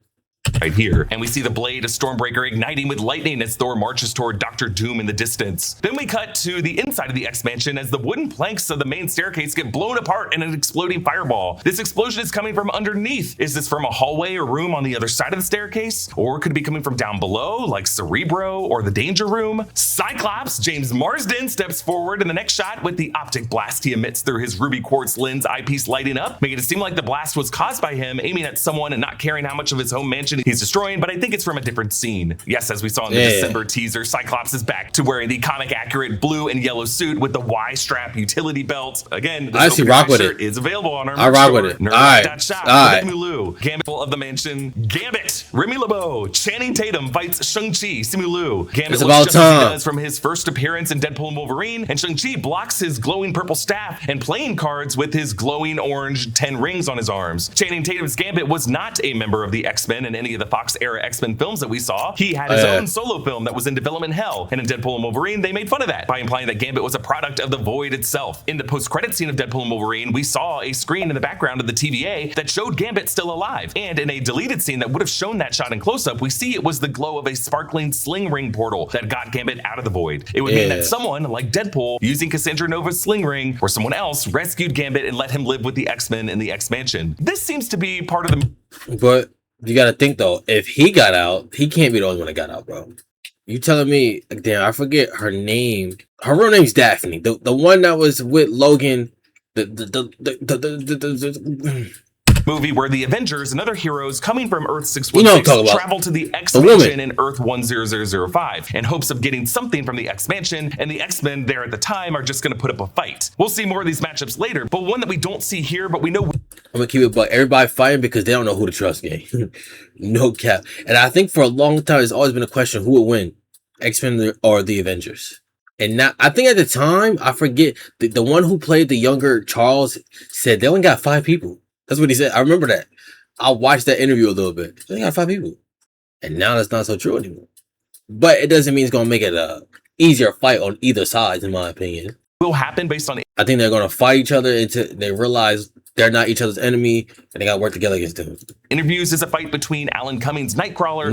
Right here, and we see the blade of Stormbreaker igniting with lightning as Thor marches toward Dr. Doom in the distance. Then we cut to the inside of the X-Mansion as the wooden planks of the main staircase get blown apart in an exploding fireball. This explosion is coming from underneath. Is this from a hallway or room on the other side of the staircase? Or could it be coming from down below, like Cerebro or the Danger Room? Cyclops, James Marsden, steps forward in the next shot with the optic blast he emits through his ruby quartz lens eyepiece lighting up, making it seem like the blast was caused by him aiming at someone and not caring how much of his home mansion he's destroying, but I think it's from a different scene. Yes, as we saw in the December teaser, Cyclops is back to wearing the comic accurate blue and yellow suit with the Y-strap utility belt. Again, I actually rock with it. Is available on our I rock with it. Alright. Gambit of the Mansion. Gambit. Remy LeBeau. Channing Tatum fights Shang-Chi. Simu Liu. Gambit looks just as he does from his first appearance in Deadpool and Wolverine, and Shang-Chi blocks his glowing purple staff and playing cards with his glowing orange 10 rings on his arms. Channing Tatum's Gambit was not a member of the X-Men in any of the Fox era X-Men films that we saw. He had his own solo film that was in development hell, and in Deadpool and Wolverine they made fun of that by implying that Gambit was a product of the Void itself. In the post-credit scene of Deadpool and Wolverine, we saw a screen in the background of the TVA that showed Gambit still alive, and in a deleted scene that would have shown that shot in close-up, we see it was the glow of a sparkling sling ring portal that got Gambit out of the Void. It would mean that someone like Deadpool using Cassandra Nova's sling ring or someone else rescued Gambit and let him live with the X-Men in the X-Mansion. This seems to be part of the... But you gotta think though, if he got out, he can't be the only one that got out, bro. You telling me, damn, I forget her name. Her real name's Daphne. The one that was with Logan. Movie where the Avengers and other heroes coming from Earth 616 travel to the X-Mansion in Earth 10005 in hopes of getting something from the X-Mansion, and the X-Men there at the time are just going to put up a fight. We'll see more of these matchups later, but one that we don't see here, but we know... I'm gonna keep it, but everybody fighting because they don't know who to trust, gang. No cap. And I think for a long time, it's always been a question who would win, X-Men or the Avengers. And now, I think at the time, I forget, the one who played the younger Charles said they only got 5 people. That's what he said. I remember that. I watched that interview a little bit. They only got 5 people. And now that's not so true anymore. But it doesn't mean it's gonna make it a easier fight on either side, in my opinion. Will happen based on... I think they're gonna fight each other until they realize they're not each other's enemy, and they gotta work together against them. Interviews is a fight between Alan Cummings' Nightcrawler,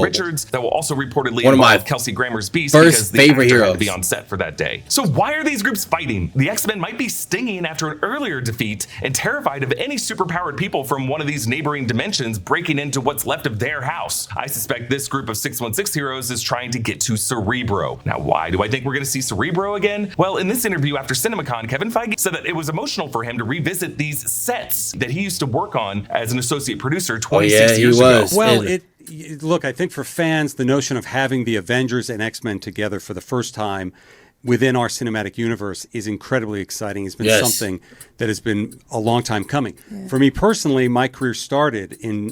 Richards, that will also reportedly involve Kelsey Grammer's Beast because the actor had to be on set for that day. So why are these groups fighting? The X-Men might be stinging after an earlier defeat and terrified of any superpowered people from one of these neighboring dimensions breaking into what's left of their house. I suspect this group of 616 heroes is trying to get to Cerebro. Now, why do I think we're going to see Cerebro again? Well, in this interview after CinemaCon, Kevin Feige said that it was emotional for him to revisit these sets that he used to work on as an associate producer 26 years ago. Well, look, I think for fans, the notion of having the Avengers and X-Men together for the first time within our cinematic universe is incredibly exciting. It's been something that has been a long time coming. For me personally, my career started in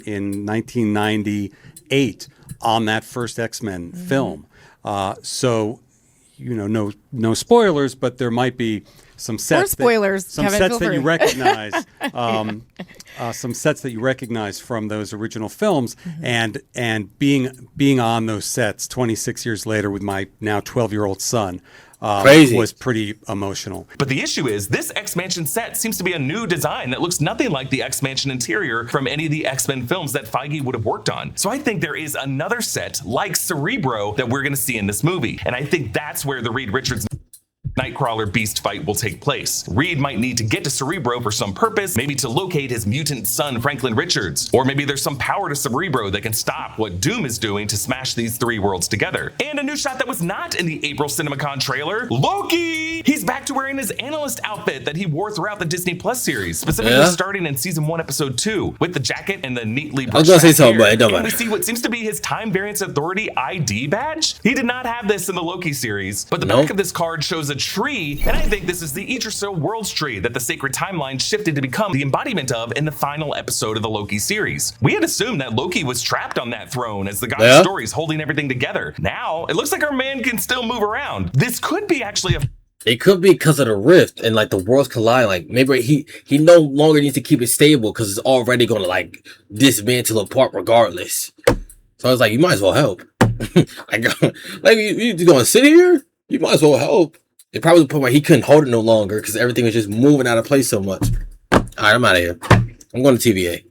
1998 on that first X-Men film. So, you know, no spoilers, but there might be some sets. Spoilers, some Kevin, sets feel that free. you recognize. Some sets that you recognize from those original films, and being on those sets 26 years later with my now 12-year-old son. Was pretty emotional. But the issue is, this X-Mansion set seems to be a new design that looks nothing like the X-Mansion interior from any of the X-Men films that Feige would have worked on. So I think there is another set, like Cerebro, that we're going to see in this movie. And I think that's where the Reed Richards Nightcrawler Beast fight will take place. Reed might need to get to Cerebro for some purpose, maybe to locate his mutant son Franklin Richards, or maybe there's some power to Cerebro that can stop what Doom is doing to smash these three worlds together. And a new shot that was not in the April CinemaCon trailer, Loki! He's back to wearing his analyst outfit that he wore throughout the Disney Plus series, specifically starting in season 1, episode 2, with the jacket and the neatly I was gonna say something, but it don't matter. matter. We see what seems to be his Time Variance Authority ID badge. He did not have this in the Loki series, but the back of this card shows a tree, and I think this is the Yggdrasil Worlds tree that the Sacred Timeline shifted to become the embodiment of in the final episode of the Loki series. We had assumed that Loki was trapped on that throne as the god of stories holding everything together. Now, it looks like our man can still move around. This could be actually a... It could be because of the rift and like the worlds collide. Like maybe he no longer needs to keep it stable because it's already going to like dismantle apart regardless. So I was like, you might as well help. Like you going to sit here? You might as well help. It probably the point where he couldn't hold it no longer because everything was just moving out of place so much. All right, I'm out of here. I'm going to TVA.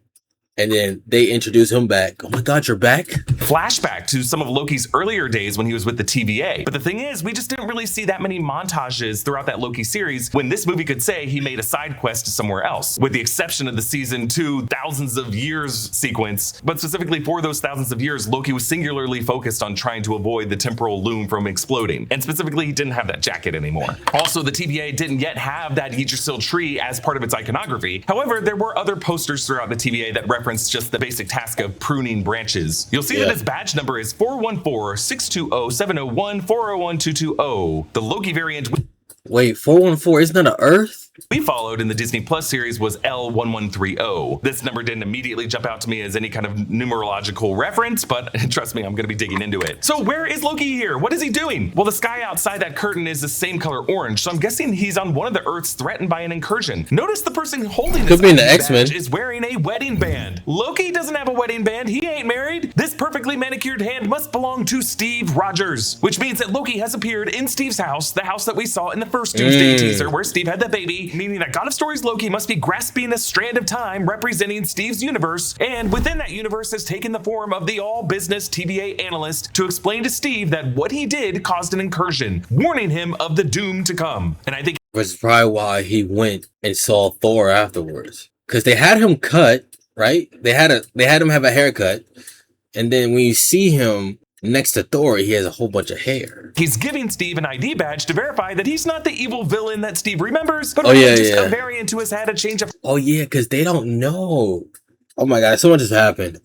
And then they introduce him back. Oh my God, you're back? Flashback to some of Loki's earlier days when he was with the TVA. But the thing is, we just didn't really see that many montages throughout that Loki series when this movie could say he made a side quest somewhere else, with the exception of the season 2 thousands of years sequence. But specifically for those thousands of years, Loki was singularly focused on trying to avoid the temporal loom from exploding. And specifically, he didn't have that jacket anymore. Also, the TVA didn't yet have that Yggdrasil tree as part of its iconography. However, there were other posters throughout the TVA that referenced just the basic task of pruning branches. You'll see that his badge number is 414-620-701-401-220. The Loki variant... Wait, 414 isn't that an Earth? we followed in the Disney Plus series was L1130. This number didn't immediately jump out to me as any kind of numerological reference, but trust me, I'm going to be digging into it. So where is Loki here? What is he doing? Well, the sky outside that curtain is the same color orange, so I'm guessing he's on one of the Earths threatened by an incursion. Notice the person holding this badge is wearing a wedding band. Loki doesn't have a wedding band. He ain't married. This perfectly manicured hand must belong to Steve Rogers, which means that Loki has appeared in Steve's house, the house that we saw in the first Doomsday teaser where Steve had the baby, meaning that God of Stories Loki must be grasping a strand of time representing Steve's universe, and within that universe has taken the form of the all-business TVA analyst to explain to Steve that what he did caused an incursion, warning him of the doom to come. And I think that's probably why he went and saw Thor afterwards, because they had him cut, right? They had him have a haircut, and then when you see him next to Thor, he has a whole bunch of hair. He's giving Steve an ID badge to verify that he's not the evil villain that Steve remembers, but a variant who has had a change of... Oh yeah, because they don't know. Oh my God, so much has happened.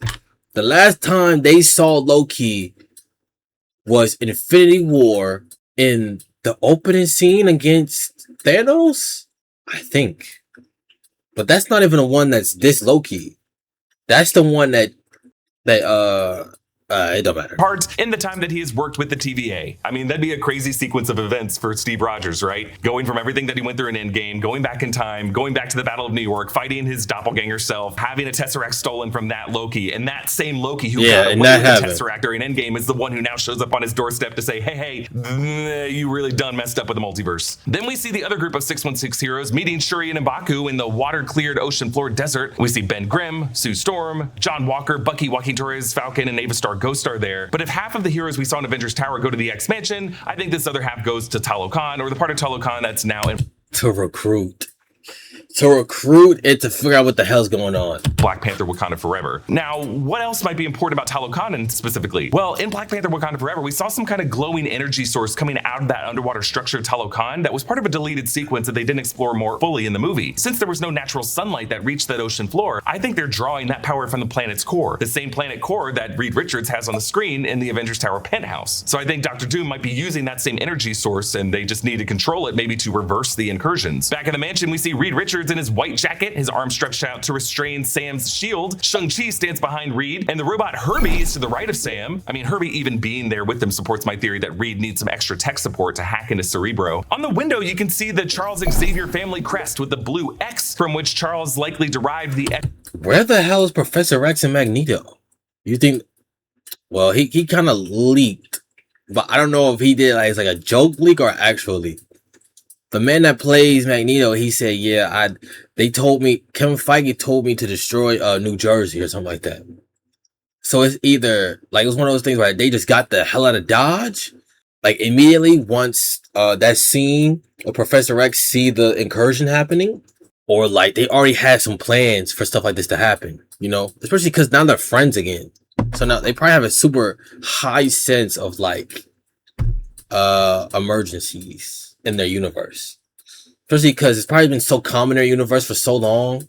The last time they saw Loki was Infinity War in the opening scene against Thanos, I think. But that's not even the one that's this Loki. That's the one that it don't matter. Parts in the time that he has worked with the TVA. I mean, that'd be a crazy sequence of events for Steve Rogers, right? Going from everything that he went through in Endgame, going back in time, going back to the Battle of New York, fighting his doppelganger self, having a Tesseract stolen from that Loki, and that same Loki who got away with the Tesseract during Endgame is the one who now shows up on his doorstep to say, hey, you really done messed up with the multiverse. Then we see the other group of 616 heroes meeting Shuri and M'Baku in the water-cleared ocean-floor desert. We see Ben Grimm, Sue Storm, John Walker, Bucky, Joaquin Torres, Falcon, and Ava Star Ghost Star there. But if half of the heroes we saw in Avengers Tower go to the X-Mansion, I think this other half goes to Talokan, or the part of Talokan that's now in... To recruit it to figure out what the hell's going on. Black Panther Wakanda Forever. Now, what else might be important about Talokan specifically? Well, in Black Panther Wakanda Forever, we saw some kind of glowing energy source coming out of that underwater structure of Talokan that was part of a deleted sequence that they didn't explore more fully in the movie. Since there was no natural sunlight that reached that ocean floor, I think they're drawing that power from the planet's core, the same planet core that Reed Richards has on the screen in the Avengers Tower penthouse. So I think Dr. Doom might be using that same energy source, and they just need to control it maybe to reverse the incursions. Back in the mansion, we see Reed Richards Richards in his white jacket, his arm stretched out to restrain Sam's shield. Shang-Chi stands behind Reed, and the robot Herbie is to the right of Sam. I mean, Herbie even being there with them supports my theory that Reed needs some extra tech support to hack into Cerebro. On the window, you can see the Charles Xavier family crest with the blue X, from which Charles likely derived the X. Where the hell is Professor X and Magneto? You think? Well, he kind of leaked, but I don't know if he did like a joke leak or actual leak. The man that plays Magneto, he said, "Yeah, they told me, Kevin Feige told me to destroy New Jersey or something like that." So it's either like it's one of those things where they just got the hell out of Dodge, like immediately once that scene of Professor X see the incursion happening, or like they already had some plans for stuff like this to happen. You know, especially because now they're friends again. So now they probably have a super high sense of like emergencies in their universe, especially because it's probably been so common in their universe for so long.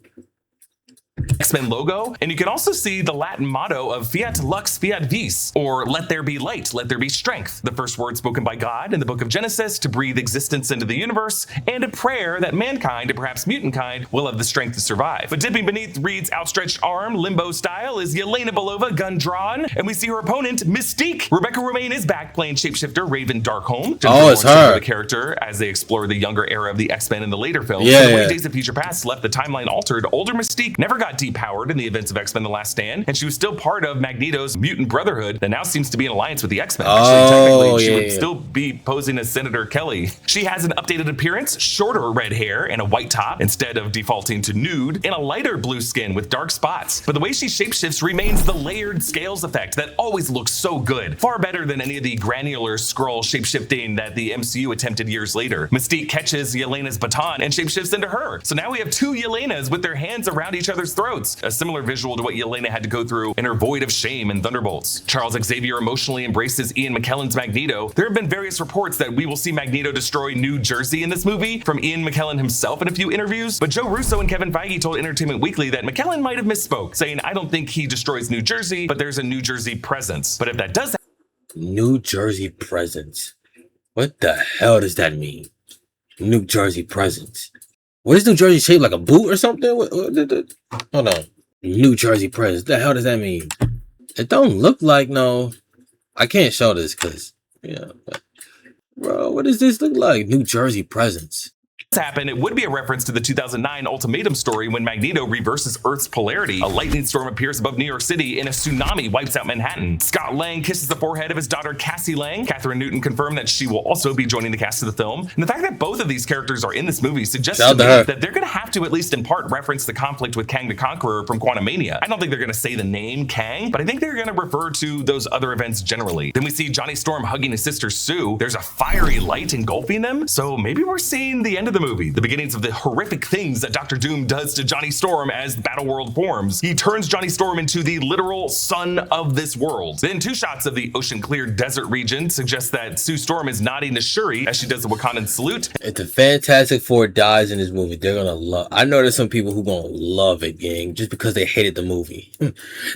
X-Men logo, and you can also see the Latin motto of Fiat Lux Fiat Vis, or let there be light, let there be strength, the first word spoken by God in the book of Genesis to breathe existence into the universe, and a prayer that mankind, and perhaps mutant kind, will have the strength to survive. But dipping beneath Reed's outstretched arm, limbo style, is Yelena Belova, gun drawn, and we see her opponent, Mystique. Rebecca Romaine is back playing shapeshifter Raven Darkholme. Oh, it's her. The character as they explore the younger era of the X-Men in the later films. Yeah, the way Days of Future Past left the timeline altered, older Mystique never got depowered in the events of X-Men The Last Stand, and she was still part of Magneto's mutant brotherhood that now seems to be in alliance with the X-Men. Technically, she would still be posing as Senator Kelly. She has an updated appearance, shorter red hair and a white top instead of defaulting to nude, and a lighter blue skin with dark spots. But the way she shapeshifts remains the layered scales effect that always looks so good, far better than any of the granular Skrull shapeshifting that the MCU attempted years later. Mystique catches Yelena's baton and shapeshifts into her. So now we have two Yelenas with their hands around each other's throats, a similar visual to what Yelena had to go through in her Void of Shame in Thunderbolts. Charles Xavier emotionally embraces Ian McKellen's Magneto. There have been various reports that we will see Magneto destroy New Jersey in this movie from Ian McKellen himself in a few interviews, but Joe Russo and Kevin Feige told Entertainment Weekly that McKellen might have misspoke, saying, "I don't think he destroys New Jersey, but there's a New Jersey presence." But if that does happen, New Jersey presence. What the hell does that mean? New Jersey presence. What is New Jersey shaped like a boot or something? Hold on. New Jersey presence. The hell does that mean? It don't look like no. I can't show this because but, bro, what does this look like? New Jersey presence. happen, it would be a reference to the 2009 Ultimatum story when Magneto reverses Earth's polarity. A lightning storm appears above New York City and a tsunami wipes out Manhattan. Scott Lang kisses the forehead of his daughter Cassie Lang. Catherine Newton confirmed that she will also be joining the cast of the film. And the fact that both of these characters are in this movie suggests to me that they're going to have to at least in part reference the conflict with Kang the Conqueror from Quantumania. I don't think they're going to say the name Kang, but I think they're going to refer to those other events generally. Then we see Johnny Storm hugging his sister Sue. There's a fiery light engulfing them, so maybe we're seeing the end of the movie, the beginnings of the horrific things that Dr. Doom does to Johnny Storm as Battleworld forms. He turns Johnny Storm into the literal son of this world. Then two shots of the ocean-cleared desert region suggest that Sue Storm is nodding to Shuri as she does the Wakandan salute. If the Fantastic Four dies in this movie, they're gonna love. I know there's some people who gonna love it, gang, just because they hated the movie.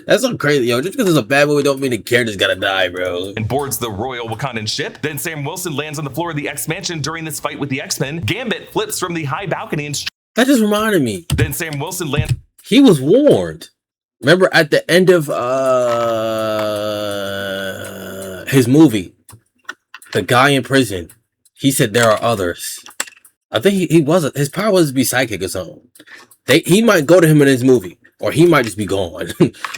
That's so crazy, yo. Just because it's a bad movie don't mean the character's gotta die, bro. And boards the Royal Wakandan ship. Then Sam Wilson lands on the floor of the X-Mansion during this fight with the X-Men. Gambit flips from the high balcony and that just reminded me. Then Sam Wilson lands. He was warned. Remember at the end of his movie, the guy in prison, he said there are others. I think he wasn't. His power was to be psychic or something. He might go to him in his movie, or he might just be gone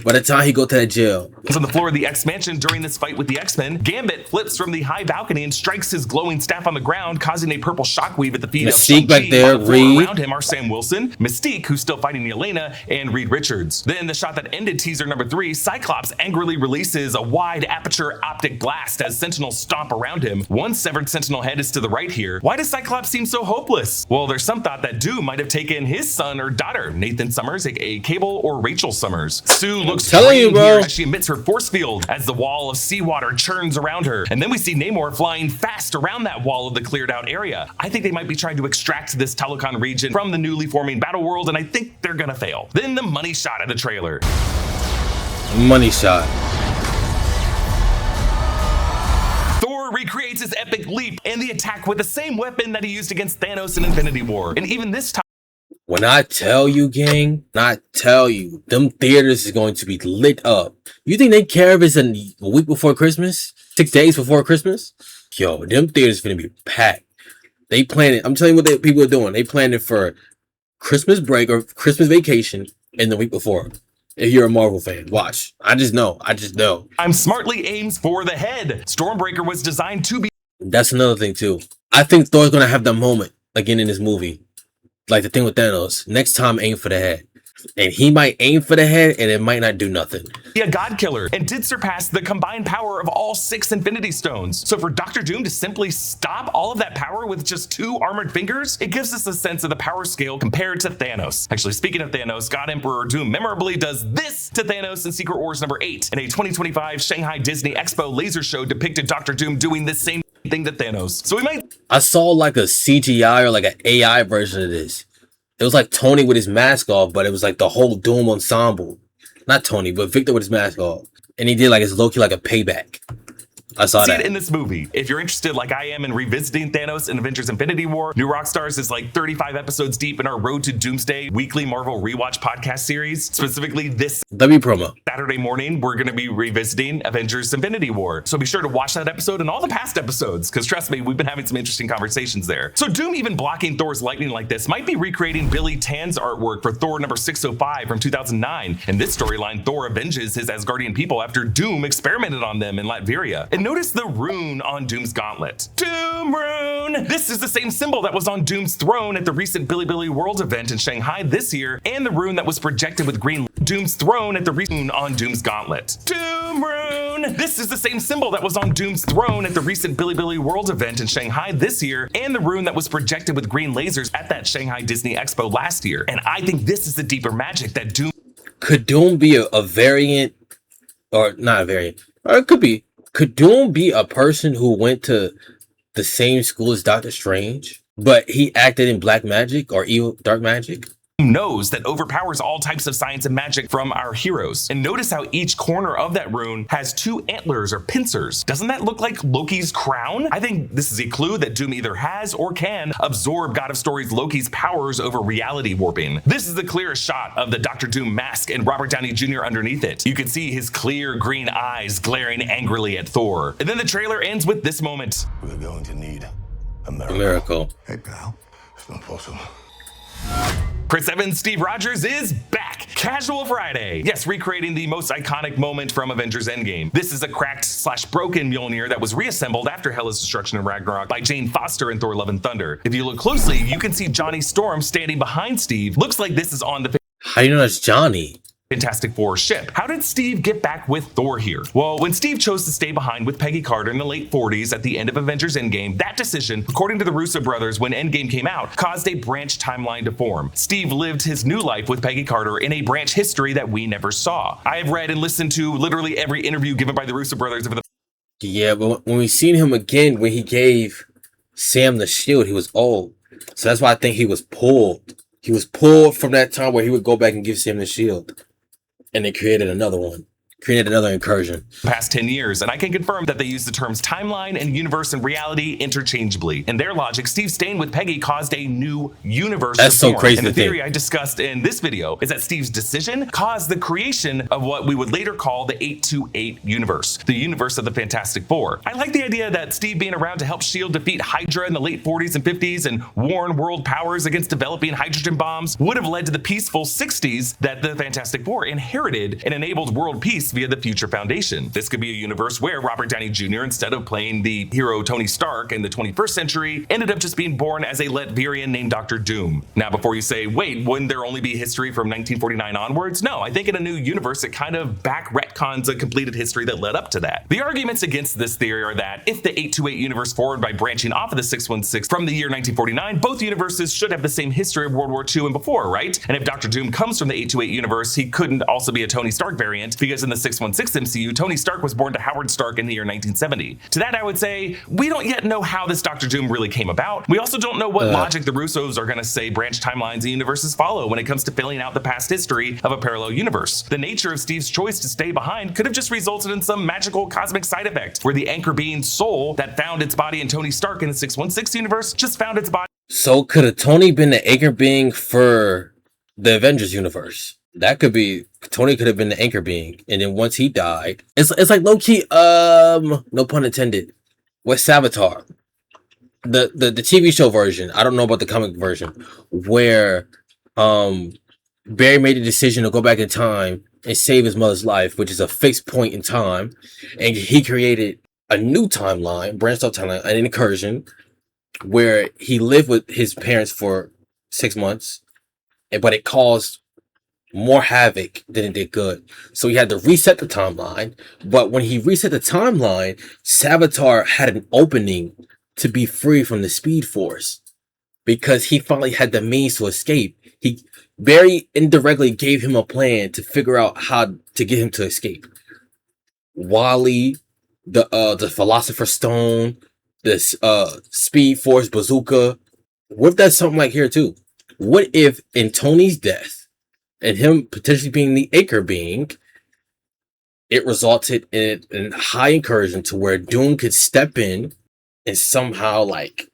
by the time he go to that jail. On the floor of the X-Mansion during this fight with the X-Men, Gambit flips from the high balcony and strikes his glowing staff on the ground, causing a purple shockwave at the feet of Mystique back there, Reed. Around him are Sam Wilson, Mystique, who's still fighting Yelena, and Reed Richards. Then the shot that ended teaser number 3, Cyclops angrily releases a wide aperture optic blast as Sentinels stomp around him. One severed Sentinel head is to the right here. Why does Cyclops seem so hopeless? Well, there's some thought that Doom might have taken his son or daughter, Nathan Summers, aka Cable, or Rachel Summers. Sue looks you, bro, here as she emits her force field as the wall of seawater churns around her. And then we see Namor flying fast around that wall of the cleared out area. I think they might be trying to extract this Talokan region from the newly forming battle world, and I think they're gonna fail. Then the money shot of the trailer. Money shot. Thor recreates his epic leap and the attack with the same weapon that he used against Thanos in Infinity War. And even this time, When I tell you, gang, them theaters is going to be lit up. You think they care if it's a week before Christmas? 6 days before Christmas? Yo, them theaters finna be packed. They plan it. I'm telling you what people are doing. They plan it for Christmas break or Christmas vacation and the week before. If you're a Marvel fan, watch. I just know. I'm smartly aims for the head. Stormbreaker was designed to be. That's another thing too. I think Thor's gonna have the moment again in this movie. Like the thing with Thanos. Next time, aim for the head. And he might aim for the head and it might not do nothing. A god killer and did surpass the combined power of all 6 Infinity Stones. So for Doctor Doom to simply stop all of that power with just 2 armored fingers, it gives us a sense of the power scale compared to Thanos. Actually, speaking of Thanos, God Emperor Doom memorably does this to Thanos in Secret Wars number 8. In a 2025 Shanghai Disney Expo laser show depicted Doctor Doom doing the same thing to Thanos. So we might. I saw like a CGI or like an AI version of this. It was like Tony with his mask off, but it was like the whole Doom ensemble. Not Tony, but Victor with his mask off. And he did like his Loki like a payback. I saw See that it in this movie. If you're interested, like I am, in revisiting Thanos in Avengers Infinity War, New Rockstars is like 35 episodes deep in our Road to Doomsday weekly Marvel rewatch podcast series. Specifically this promo. Saturday morning, we're going to be revisiting Avengers Infinity War. So be sure to watch that episode and all the past episodes, because trust me, we've been having some interesting conversations there. So Doom even blocking Thor's lightning like this might be recreating Billy Tan's artwork for Thor number 605 from 2009. In this storyline, Thor avenges his Asgardian people after Doom experimented on them in Latveria. And notice the rune on Doom's gauntlet. Doom rune! This is the same symbol that was on Doom's throne at the recent Bilibili World event in Shanghai this year, and the rune that was projected with green Doom's throne at the rune on Doom's gauntlet. Doom rune! This is the same symbol that was on Doom's throne at the recent Bilibili World event in Shanghai this year, and the rune that was projected with green lasers at that Shanghai Disney Expo last year. And I think this is the deeper magic that Doom. Could Doom be a variant, or not a variant, or it could be. Could Doom be a person who went to the same school as Doctor Strange, but he acted in black magic or evil dark magic? Knows that overpowers all types of science and magic from our heroes. And notice how each corner of that rune has 2 antlers or pincers. Doesn't that look like Loki's crown? I think this is a clue that Doom either has or can absorb God of Stories Loki's powers over reality warping. This is the clearest shot of the Doctor Doom mask and Robert Downey Jr. underneath it. You can see his clear green eyes glaring angrily at Thor. And then the trailer ends with this moment. We're going to need a miracle. Hey, pal. It's not possible. Chris Evans' Steve Rogers is back. Casual Friday. Yes, recreating the most iconic moment from Avengers Endgame. This is a cracked/broken Mjolnir that was reassembled after Hela's destruction in Ragnarok by Jane Foster in Thor: Love and Thunder. If you look closely, you can see Johnny Storm standing behind Steve. Looks like this is on the How do you know that's Johnny? Fantastic Four ship. How did Steve get back with Thor here? Well, when Steve chose to stay behind with Peggy Carter in the late 40s at the end of Avengers Endgame, that decision, according to the Russo brothers when Endgame came out, caused a branch timeline to form. Steve lived his new life with Peggy Carter in a branch history that we never saw. I have read and listened to literally every interview given by the Russo brothers over the. Yeah, but when we seen him again, when he gave Sam the shield, he was old. So that's why I think he was pulled. He was pulled from that time where he would go back and give Sam the shield. And they created another one. Created another incursion. Past 10 years, and I can confirm that they use the terms timeline and universe and reality interchangeably. In their logic, Steve staying with Peggy caused a new universe. That's so crazy. And the theory I discussed in this video is that Steve's decision caused the creation of what we would later call the 828 universe, the universe of the Fantastic Four. I like the idea that Steve being around to help S.H.I.E.L.D. defeat Hydra in the late 40s and 50s and warn world powers against developing hydrogen bombs would have led to the peaceful 60s that the Fantastic Four inherited and enabled world peace via the Future Foundation. This could be a universe where Robert Downey Jr., instead of playing the hero Tony Stark in the 21st century, ended up just being born as a Latverian named Dr. Doom. Now, before you say, wait, wouldn't there only be history from 1949 onwards? No, I think in a new universe, it kind of back retcons a completed history that led up to that. The arguments against this theory are that if the 828 universe forward by branching off of the 616 from the year 1949, both universes should have the same history of World War II and before, right? And if Dr. Doom comes from the 828 universe, he couldn't also be a Tony Stark variant because in the 616 MCU, Tony Stark was born to Howard Stark in the year 1970. To that, I would say, we don't yet know how this Dr. Doom really came about. We also don't know what logic the Russos are going to say branch timelines and universes follow when it comes to filling out the past history of a parallel universe. The nature of Steve's choice to stay behind could have just resulted in some magical cosmic side effect, where the anchor being Soul that found its body in Tony Stark in the 616 universe just found its body So could a Tony been the anchor being for the Avengers universe? That could be Tony could have been the anchor being, and then once he died, it's like Loki. No pun intended. With Savitar, the TV show version. I don't know about the comic version, where Barry made a decision to go back in time and save his mother's life, which is a fixed point in time, and he created a new timeline, branched off timeline, an incursion, where he lived with his parents for 6 months, but it caused more havoc than it did good. So he had to reset the timeline. But when he reset the timeline, Savitar had an opening to be free from the Speed Force because he finally had the means to escape. He very indirectly gave him a plan to figure out how to get him to escape. Wally, the Philosopher's Stone, this Speed Force bazooka. What if that's something like here too? What if in Tony's death and him potentially being the anchor being, it resulted in a high incursion to where Doom could step in and somehow, like,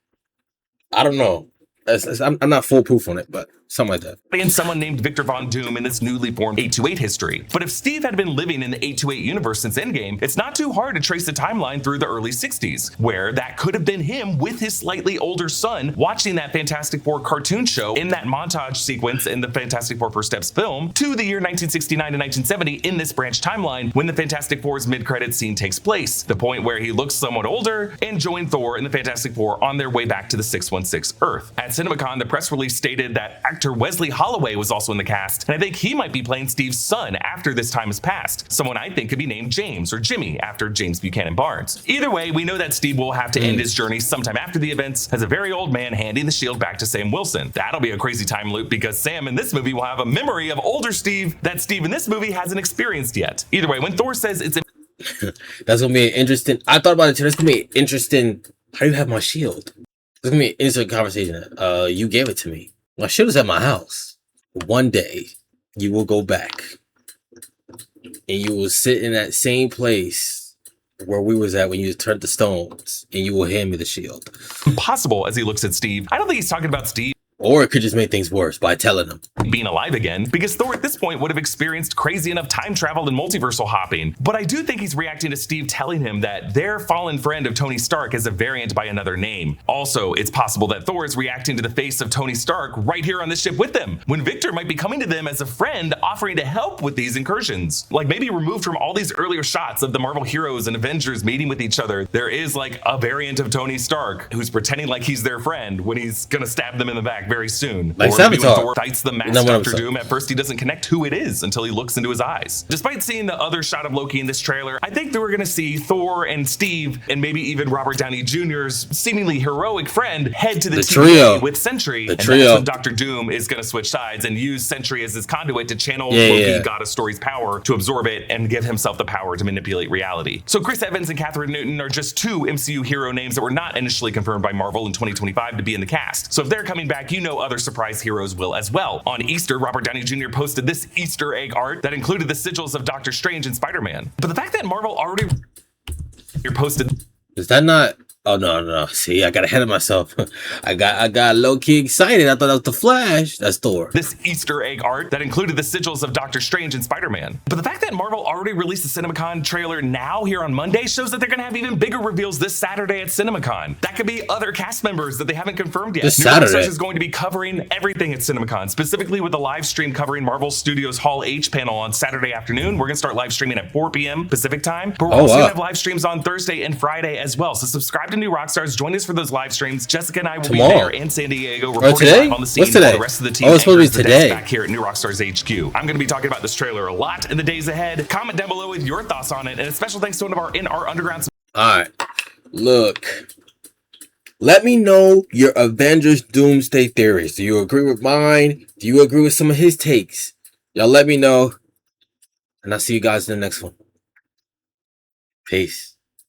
I don't know. I'm not foolproof on it, but something like that. And someone named Victor Von Doom in this newly formed 828 history. But if Steve had been living in the 828 universe since Endgame, it's not too hard to trace the timeline through the early 60s, where that could have been him with his slightly older son watching that Fantastic Four cartoon show in that montage sequence in the Fantastic Four First Steps film to the year 1969 to 1970 in this branch timeline when the Fantastic Four's mid-credits scene takes place, the point where he looks somewhat older and joined Thor and the Fantastic Four on their way back to the 616 Earth. At CinemaCon, the press release stated that actor Wesley Holloway was also in the cast, and I think he might be playing Steve's son after this time has passed. Someone I think could be named James or Jimmy after James Buchanan Barnes. Either way, we know that Steve will have to end his journey sometime after the events as a very old man handing the shield back to Sam Wilson. That'll be a crazy time loop because Sam in this movie will have a memory of older Steve that Steve in this movie hasn't experienced yet. Either way, when Thor says it's that's gonna be an interesting. I thought about it too. That's gonna be interesting. How do you have my shield? It's gonna be an interesting conversation. You gave it to me. My shield is at my house. One day, you will go back, and you will sit in that same place where we was at when you turned the stones, and you will hand me the shield. Impossible as he looks at Steve. I don't think he's talking about Steve. Or it could just make things worse by telling them being alive again, because Thor at this point would have experienced crazy enough time travel and multiversal hopping. But I do think he's reacting to Steve telling him that their fallen friend of Tony Stark is a variant by another name. Also, it's possible that Thor is reacting to the face of Tony Stark right here on the ship with them, when Victor might be coming to them as a friend offering to help with these incursions. Like maybe removed from all these earlier shots of the Marvel heroes and Avengers meeting with each other, there is like a variant of Tony Stark who's pretending like he's their friend when he's gonna stab them in the back very soon. Like or maybe when Savitar. Thor fights the masked Doctor Doom, at first he doesn't connect who it is until he looks into his eyes. Despite seeing the other shot of Loki in this trailer, I think that we're gonna see Thor and Steve and maybe even Robert Downey Jr.'s seemingly heroic friend head to the trio with Sentry, and trio. that's when Doctor Doom is gonna switch sides and use Sentry as his conduit to channel Loki, God of Story's power, to absorb it and give himself the power to manipulate reality. So Chris Evans and Catherine Newton are just two MCU hero names that were not initially confirmed by Marvel in 2025 to be in the cast. So if they're coming back, you know other surprise heroes will as well. On Easter, Robert Downey Jr. posted this Easter egg art that included the sigils of Doctor Strange and Spider-Man. But the fact that Marvel already posted... Is that not... Oh, no. See, I got ahead of myself. I got low-key excited. I thought that was the Flash. That's Thor. This Easter egg art that included the sigils of Doctor Strange and Spider-Man. But the fact that Marvel already released the CinemaCon trailer now here on Monday shows that they're going to have even bigger reveals this Saturday at CinemaCon. That could be other cast members that they haven't confirmed yet. This New Saturday Rockstars is going to be covering everything at CinemaCon, specifically with a live stream covering Marvel Studios Hall H panel on Saturday afternoon. We're going to start live streaming at 4 p.m. Pacific time. But we're also going to have live streams on Thursday and Friday as well. So subscribe to New Rockstars. Join us for those live streams. Jessica and I will be there in San Diego reporting live on the scene while the rest of the team it's supposed to be today. Back here at New Rockstars HQ. I'm going to be talking about this trailer a lot in the days ahead. Comment down below with your thoughts on it, and a special thanks to one of our in our underground. All right, look. Let me know your Avengers Doomsday theories. Do you agree with mine? Do you agree with some of his takes? Y'all let me know, and I'll see you guys in the next one. Peace.